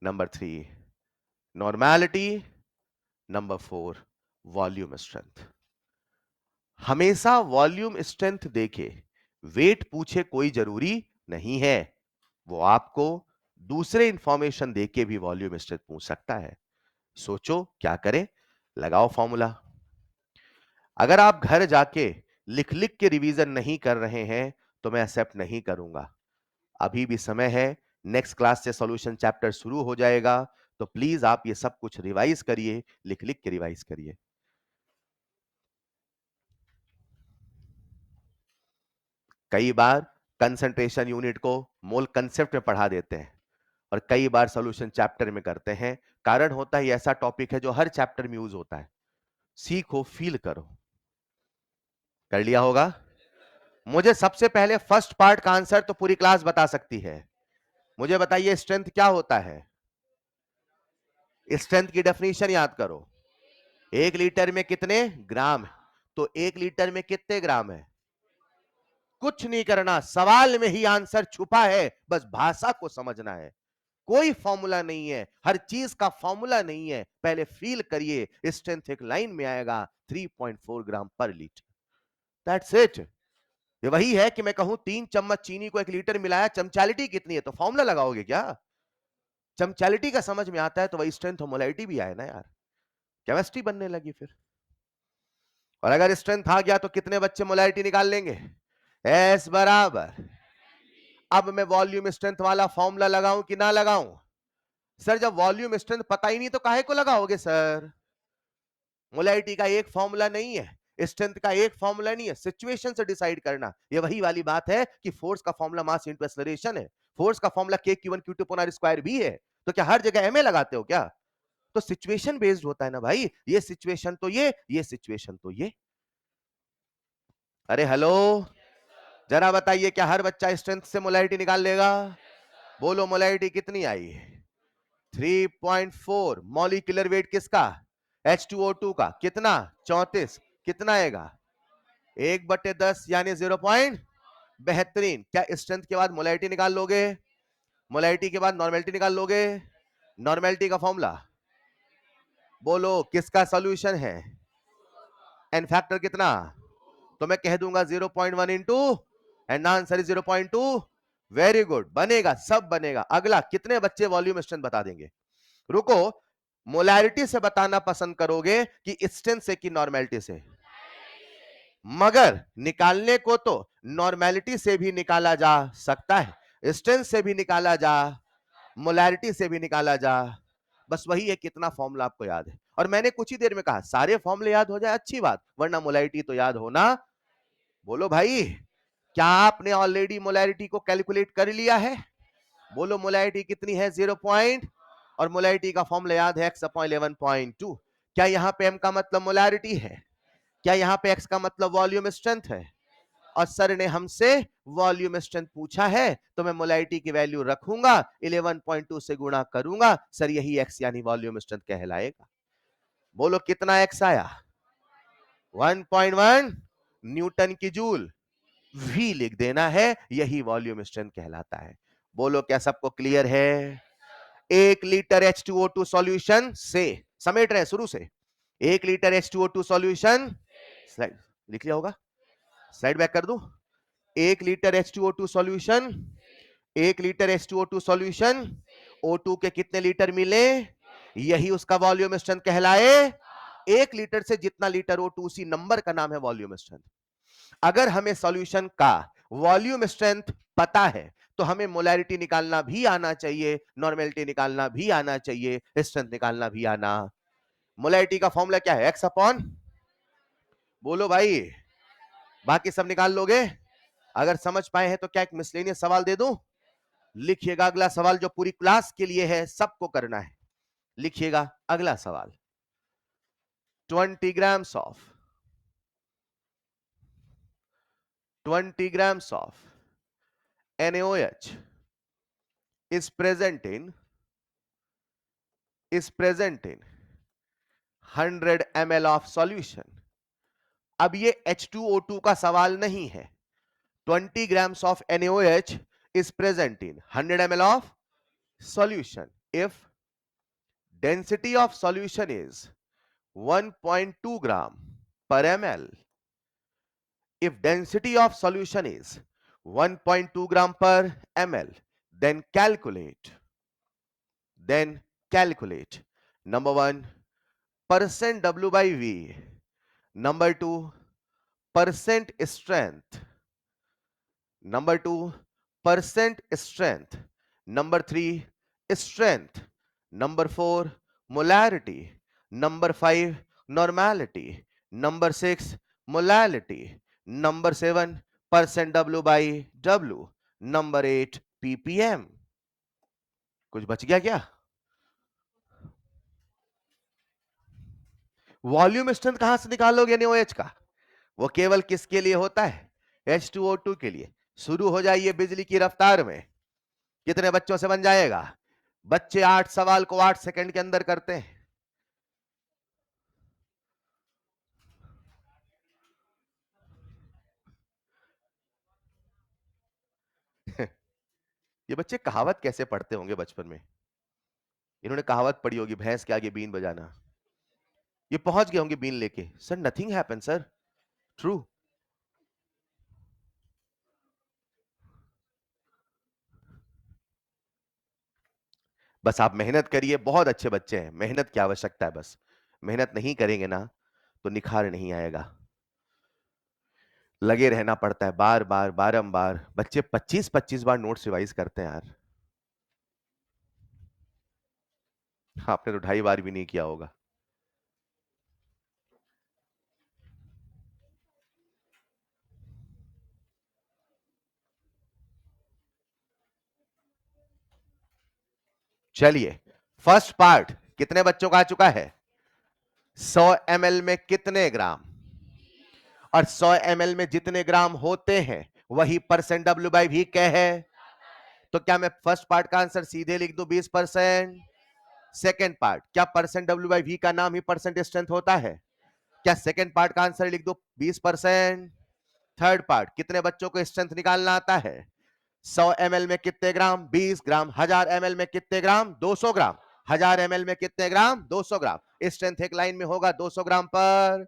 Speaker 1: number 3 normality, number 4 volume strength. हमेशा volume strength देके wait पूछे कोई जरूरी नहीं है, वो आपको दूसरे इंफॉर्मेशन देके भी वॉल्यूम स्ट्रेंथ पूछ सकता है। सोचो क्या करें? लगाओ फॉर्मूला। अगर आप घर जाके लिख लिख के रिवीजन नहीं कर रहे हैं तो मैं एक्सेप्ट नहीं करूंगा। अभी भी समय है, नेक्स्ट क्लास से सॉल्यूशन चैप्टर शुरू हो जाएगा, तो प्लीज आप ये सब कुछ रिवाइज करिए, लिख लिख के रिवाइज करिए। कई बार कंसंट्रेशन यूनिट को मोल कंसेप्ट में पढ़ा देते हैं और कई बार सॉल्यूशन चैप्टर में करते हैं। कारण होता है ऐसा टॉपिक है जो हर चैप्टर में यूज होता है। सीखो, फील करो। कर लिया होगा। मुझे सबसे पहले फर्स्ट पार्ट का आंसर तो पूरी क्लास बता सकती है। मुझे बताइए स्ट्रेंथ क्या होता है। स्ट्रेंथ की डेफिनेशन याद करो। 1 लीटर में कितने ग्राम है? तो 1 लीटर में कितने ग्राम है? कुछ नहीं करना, सवाल में ही आंसर छुपा है, बस भाषा को समझना है। कोई फॉर्मूला नहीं है, हर चीज का फॉर्मूला नहीं है। पहले फील करिए। स्ट्रेंथ एक लाइन में आएगा 3.4 ग्राम पर लीटर। That's it. ये वही है कि मैं कहूं 3 चम्मच चीनी को 1 लीटर मिलाया, चमचालिटी कितनी है, तो फॉर्मूला लगाओगे क्या? चमचालिटी का समझ में आता है तो वही स्ट्रेंथ और मोलालिटी भी आए ना यार। केमिस्ट्री बनने लगी फिर। और अगर स्ट्रेंथ आ गया तो कितने बच्चे मोलालिटी निकाल लेंगे? एस बराबर। अब मैं वॉल्यूम स्ट्रेंथ वाला फॉर्मूला लगाऊं कि ना लगाऊं? सर जब वॉल्यूम स्ट्रेंथ पता ही नहीं तो काहे को लगाओगे सर? मोलालिटी का एक फॉर्मूला नहीं है, स्ट्रेंथ का एक फॉर्मूला नहीं है, सिचुएशन से डिसाइड करना। ये वही वाली बात है कि फोर्स का फॉर्मूला मास इनटू एक्सेलरेशन है, फोर्स का formula k q1 q2 upon r square भी है। तो क्या हर जगह ma लगाते हो क्या? तो सिचुएशन बेस्ड होता है ना भाई। ये सिचुएशन तो ये सिचुएशन तो ये। अरे हेलो, जरा बताइए क्या हर बच्चा स्ट्रेंथ से मोलालिटी निकाल लेगा? बोलो मोलालिटी कितनी आई? 3.4। मॉलिक्यूलर वेट किसका? H2O2 का। कितना? 34। कितना आएगा? 1/10 यानी 0. बेहतरीन। क्या स्ट्रेंथ के बाद मोलालिटी निकाल लोगे? मोलालिटी के बाद नॉर्मेलिटी निकाल लोगे? नॉर्मेलिटी का फॉर्मूला बोलो, किसका सॉल्यूशन है? एन फैक्टर कितना? तो मैं कह दूंगा 0.1 into and answer is 0.2। Very good, बनेगा, सब बनेगा। अगला, कितने बच्चे वॉल्यूम स्ट्रेंथ बता देंगे? रुको, मोलैरिटी से बताना पसंद करोगे कि स्ट्रेंथ से कि नॉर्मेलिटी से? मगर निकालने को तो नॉर्मेलिटी से भी निकाला जा सकता है, स्ट्रेंथ से भी निकाला जा, मोलैरिटी से भी निकाला जा। बस वही है, कितना फॉर्मूला आपको याद है। और मैंने कुछ ही देर में कहा सारे फॉर्मूले याद हो जाए अच्छी बात, वरना मोलैरिटी तो याद होना। बोलो भाई, क्या आपने ऑलरेडी मोलैरिटी को कैलकुलेट कर लिया है? बोलो मोलैरिटी कितनी है? 0. और मोलैरिटी का फॉर्मूला याद है x/11.2। क्या यहां पे m का मतलब मोलैरिटी है? क्या यहां पे x का मतलब वॉल्यूम स्ट्रेंथ है? और सर ने हमसे वॉल्यूम स्ट्रेंथ पूछा है तो मैं मोलैरिटी की वैल्यू रखूंगा, 11.2 से गुणा करूंगा, सर यही x यानी वॉल्यूम स्ट्रेंथ कहलाएगा। बोलो कितना x आया? 1.1 न्यूटन की जूल। v लिख देना है, यही वॉल्यूम स्ट्रेंथ कहलाता है। बोलो क्या सबको क्लियर है? 1 लीटर H2O2 सॉल्यूशन से, समेट रहे शुरू से, 1 लीटर H2O2 सॉल्यूशन, स्लाइड लिख लिया होगा, स्लाइड बैक कर दूं। 1 litre H2O2 solution, 1 litre H2O2 solution, O2 के कितने लीटर मिले? यही उसका वॉल्यूम स्ट्रेंथ कहलाए। 1 लीटर से जितना लीटर O2 उसी नंबर का नाम है वॉल्यूम स्ट्रेंथ। अगर हमें सॉल्यूशन का वॉल्यूम स्ट्रेंथ पता है तो हमें मोलैरिटी निकालना भी आना चाहिए, नॉर्मेलिटी निकालना भी आना चाहिए, स्ट्रेंथ निकालना भी आना। मोलैरिटी का फॉर्मूला क्या है? x अपॉन, बोलो भाई, बाकी सब निकाल लोगे? अगर समझ पाए हैं तो क्या एक मिसलेनियस सवाल दे दूं? लिखिएगा अगला सवाल जो पूरी क्लास के लिए है, सबको करना है। लिखिएगा अगला सवाल। 20 grams of 20 grams of NaOH is present in 100 ml of solution। अब ये H2O2 का सवाल नहीं है। 20 grams of NaOH is present in 100 ml of solution if density of solution is 1.2 gram per ml। if density of solution is 1.2 gram per ml, then calculate number 1 percent W by V, number 2 percent strength, number 2 percent strength, number 3 strength, number 4 molarity, number 5 normality, number 6 molality, number 7 percent W by W, number 8 ppm। कुछ बच गया क्या? Volume strength कहां से निकालोगे NaOH का? वो केवल किसके लिए होता है? H2O2 के लिए। शुरू हो जाइए बिजली की रफ्तार में। कितने बच्चों से बन जाएगा? बच्चे 8 सवाल को 8 सेकंड के अंदर करते हैं। ये बच्चे कहावत कैसे पढ़ते होंगे बचपन में? इन्होंने कहावत पढ़ी होगी, भैंस के आगे बीन बजाना। ये पहुंच गए होंगे बीन लेके। Sir nothing happen sir, true. बस आप मेहनत करिए, बहुत अच्छे बच्चे हैं, मेहनत की आवश्यकता है बस। मेहनत नहीं करेंगे ना तो निखार नहीं आएगा। लगे रहना पड़ता है, बार बार बारंबार। बच्चे 25-25 बार नोट्स रिवाइज करते हैं यार। आपने तो 2.5 बार भी नहीं किया होगा। चलिए, फर्स्ट पार्ट कितने बच्चों का आ चुका है? 100 ml में कितने ग्राम? और 100 ml में जितने ग्राम होते हैं वही परसेंट W बाई V क्या है? तो क्या मैं फर्स्ट पार्ट का आंसर सीधे लिख दूं 20%? सेकेंड पार्ट, क्या परसेंट W बाई V का नाम ही परसेंट स्ट्रेंथ होता है? क्या सेकेंड पार्ट का आंसर लिख दो 20%? थर्ड पार्ट, कितने बच्चों को स्ट्रेंथ निकालना आता है? 100 ml में कितने ग्राम? 20 ग्राम। 1000 ml में कितने ग्राम? 200 ग्राम। 1000 ml में कितने ग्राम? 200 ग्राम। स्ट्रेंथ एक लाइन में होगा 200 ग्राम पर,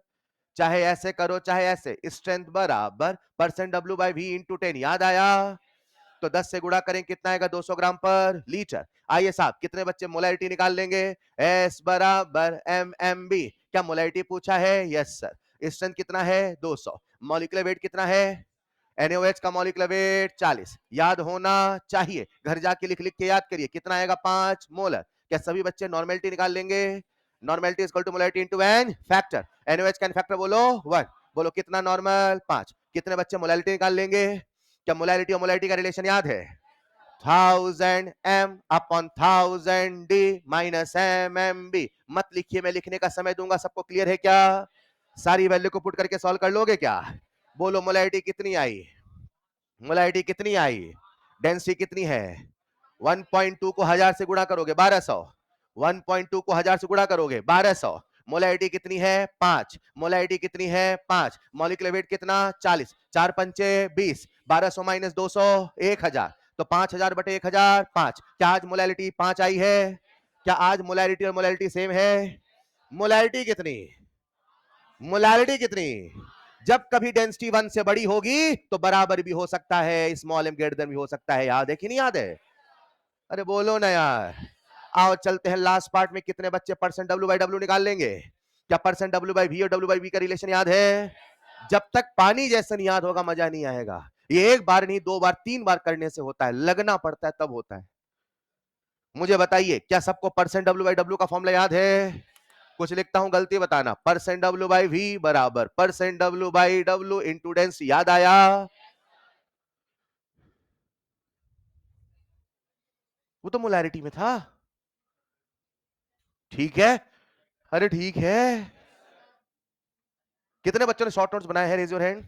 Speaker 1: चाहे ऐसे करो चाहे ऐसे, स्ट्रेंथ बराबर percent W by V into 10। याद आया? तो 10 से गुणा करें कितना आएगा 200 ग्राम पर लीटर। आइए साहब, कितने बच्चे मोलैरिटी निकाल लेंगे? S बराबर MMB। क्या मोलैरिटी पूछा है? Yes sir. स्ट्रेंथ कितना है? 200। मॉलिक्यूलर वेट कितना है? NaOH का मॉलिक्यूलर वेट 40। याद होना चाहिए, घर जाके लिख लिख के याद करिए। कितना आएगा? 5 मोलर। क्या सभी बच्चे नॉर्मेलिटी निकाल लेंगे? Normality is equal to molarity into N factor. NaOH का एन फैक्टर बोलो 1। बोलो कितना नॉर्मल? 5। कितने बच्चे मोलैरिटी निकाल लेंगे? क्या मोलैरिटी और मोलैरिटी का रिलेशन याद है? 1000 m upon 1000 d minus MMB। मत लिखिए, मैं लिखने का समय दूंगा। सबको क्लियर है क्या? सारी वैल्यू को पुट करके सॉल्व कर लोगे क्या? बोलो मोलैरिटी कितनी आई? मोलैरिटी कितनी आई? डेंसिटी कितनी है? 1.2 को 1000 से गुणा करोगे 1200। 1.2 को 1000 से गुणा करोगे 1200। मोलैरिटी कितनी है? 5। मोलैरिटी कितनी है? 5। मॉलिक्यूलर वेट कितना? 40। 4 पंचे 20। 1200 माइनस 200 1000। तो 5000 बटे 1000 5। क्या आज मोलैरिटी 5 आई है? क्या आज मोलैरिटी और मोलैरिटी सेम है? मोलैरिटी कितनी? मोलैरिटी कितनी? जब कभी डेंसिटी 1 से बड़ी होगी तो बराबर भी हो सकता है, स्मॉल एम ग्रेटर देन भी हो सकता है। याद है कि नहीं याद है? अरे बोलो ना यार। आओ चलते हैं लास्ट पार्ट में। कितने बच्चे परसेंट W बाई W निकाल लेंगे? क्या परसेंट W बाई V और W बाई V का रिलेशन याद है? जब तक पानी जैसा नहीं याद होगा मजा नहीं आएगा। ये एक बार नहीं, 2 बार 3 बार करने से होता है, लगना पड़ता है तब होता है। मुझे बताइए, क्या सबको परसेंट W बाई W का फॉर्मूला याद है? कुछ लिखता हूं, गलती बताना। परसेंट W बाई V बराबर percent W by W into density. याद आया? वो तो मोलैरिटी में था। ठीक है, अरे ठीक है। कितने बच्चों ने शॉर्ट नोट्स बनाए हैं? Raise your hand.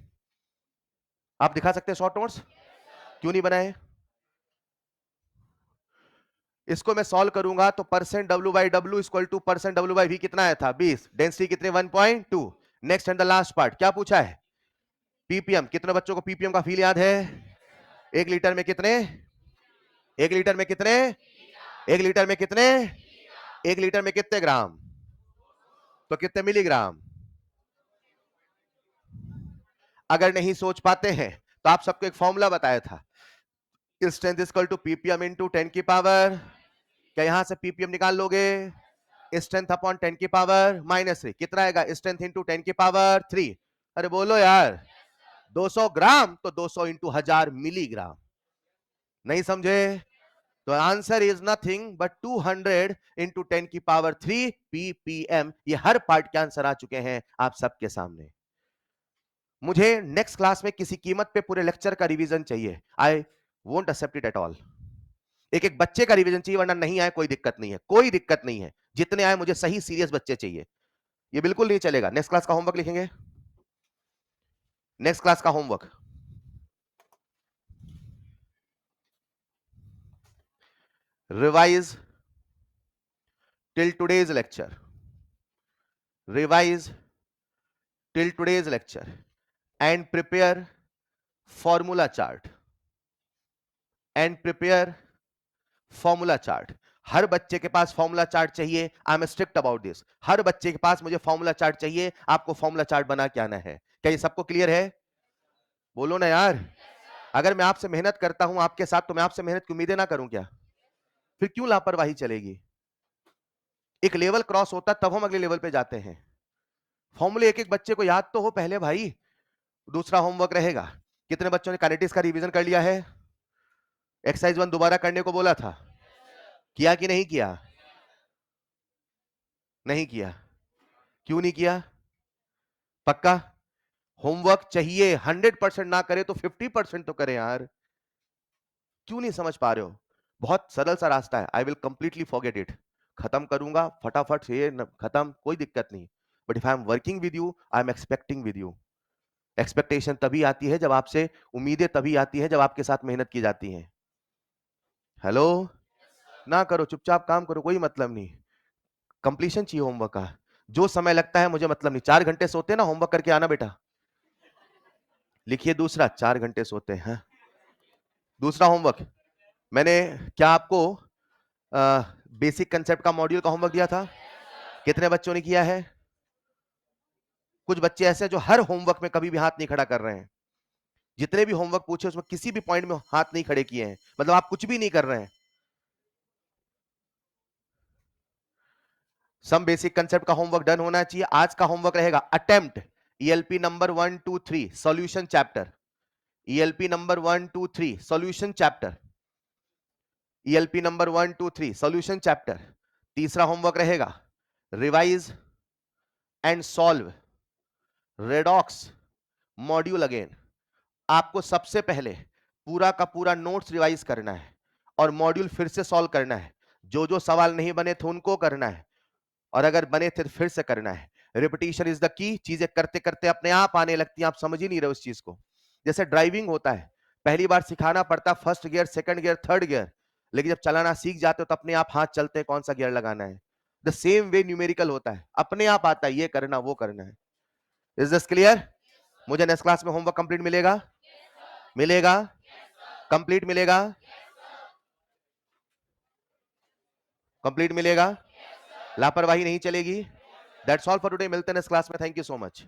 Speaker 1: आप दिखा सकते हैं शॉर्ट नोट्स? क्यों नहीं बनाए? इसको मैं सॉल्व करूंगा तो percent W by W equal two percent W by V कितना आया था? 20। डेंसिटी कितने? 1.2। Next and the last part क्या पूछा है? पीपीएम। कितने बच्चों को पीपीएम का फील याद है? 1 लीटर में कितने? 1 लीटर में कितने? 1 लीटर में कितने? 1 लीटर में कितने ग्राम? तो कितने मिलीग्राम? अगर नहीं सोच पाते हैं तो आप सबको एक फॉर्मूला बताया था, strength equal to ppm into 10 की पावर। क्या यहां से पीपीएम निकाल लोगे? स्ट्रेंथ अपॉन 10 की पावर माइनस 3 कितना आएगा? स्ट्रेंथ इंटू 10 की पावर 3। अरे बोलो यार। 200 ग्राम तो 200 इंटू 1000 मिलीग्राम। नहीं समझे? तो answer is nothing but 200 into 10 की पावर 3 ppm। ये हर पार्ट के आंसर आ चुके हैं आप सबके सामने। मुझे नेक्स्ट क्लास में किसी कीमत पे पूरे लेक्चर का रिवीजन चाहिए। I won't accept it at all. एक एक बच्चे का रिवीजन चाहिए, वरना नहीं आए कोई दिक्कत नहीं है, कोई दिक्कत नहीं है। जितने आए मुझे सही सीरियस बच्चे चाहिए, ये बिल्कुल नहीं चलेगा। नेक्स्ट क्लास का होमवर्क लिखेंगे। नेक्स्ट क्लास का homework, revise till today's lecture, revise till today's lecture and prepare formula chart, and prepare formula chart. हर बच्चे के पास फॉर्मूला चार्ट चाहिए। I am strict about this. हर बच्चे के पास मुझे फॉर्मूला चार्ट चाहिए। आपको फॉर्मूला चार्ट बना के आना है। क्या ये सबको क्लियर है? बोलो ना यार। अगर मैं आपसे मेहनत करता हूं आपके साथ, तो मैं आपसे मेहनत की उम्मीदें ना करूं क्या? फिर क्यों लापरवाही चलेगी? एक लेवल क्रॉस होता तब हम अगले लेवल पे जाते हैं। फॉर्मूले एक एक बच्चे को याद तो हो पहले भाई। दूसरा होमवर्क रहेगा, कितने बच्चों ने काइनेटिक्स का रिवीजन कर लिया है? एक्सरसाइज 1 दोबारा करने को बोला था, किया कि नहीं किया? नहीं किया। क्यों नहीं किया? पक्का? होमवर्क चाहिए, 100% ना करे तो 50% तो करें यार। क्यों नहीं समझ पा रहे हो? बहुत सरल सा रास्ता है। I will completely forget it. खत्म करूंगा फटाफट से, ये खत्म, कोई दिक्कत नहीं। But if I am working with you, I am expecting with you. Expectation तभी आती है जब आपसे, उम्मीदें तभी आती है जब आपके साथ मेहनत की जाती है। हेलो? ना करो, चुपचाप काम करो, कोई मतलब नहीं। कंप्लीशन चाहिए होमवर्क का। जो समय लगता है मुझे मतलब नहीं। 4 घंटे सोते ना, होमवर्क करके आना बेटा। लिखिए दूसरा, 4 घंटे सोते हैं। दूसरा होमवर्क, मैंने क्या आपको बेसिक कंसेप्ट का मॉड्यूल का होमवर्क दिया था? कितने बच्चों ने किया है? कुछ बच्चे ऐसे हैं जो हर होमवर्क में कभी भी हाथ नहीं खड़ा कर रहे हैं। जितने भी होमवर्क पूछे उसमें किसी भी पॉइंट में हाथ नहीं खड़े किए हैं, मतलब आप कुछ भी नहीं कर रहे हैं। सम बेसिक कंसेप्ट का होमवर्क डन होना चाहिए। आज का होमवर्क रहेगा attempt ELP number 1 2 3 solution chapter. ELP number 1 2 3 solution chapter. ELP number 1 2 3 solution chapter. तीसरा होमवर्क रहेगा revise and solve redox module again. आपको सबसे पहले पूरा का पूरा नोट्स रिवाइज करना है और मॉड्यूल फिर से सॉल्व करना है। जो जो सवाल नहीं बने थे उनको करना है, और अगर बने थे तो फिर से करना है। Repetition is the key. चीजें करते करते अपने आप आने लगती हैं, आप समझ ही नहीं रहे उस चीज को। जैसे ड्राइविंग होता है, पहली बार सिखाना पड़ता first gear, second gear, third gear, लेकिन जब चलाना सीख जाते हो तो अपने आप हाथ चलते हैं कौन सा गियर लगाना है। द सेम वे न्यूमेरिकल होता है, अपने आप आता है, ये करना वो करना है। Is this clear? मुझे नेक्स्ट क्लास में होमवर्क कंप्लीट मिलेगा? मिलेगा? कंप्लीट मिलेगा? कंप्लीट मिलेगा? लापरवाही नहीं चलेगी। That's all for today. मिलते हैं नेक्स्ट क्लास में। Thank you so much.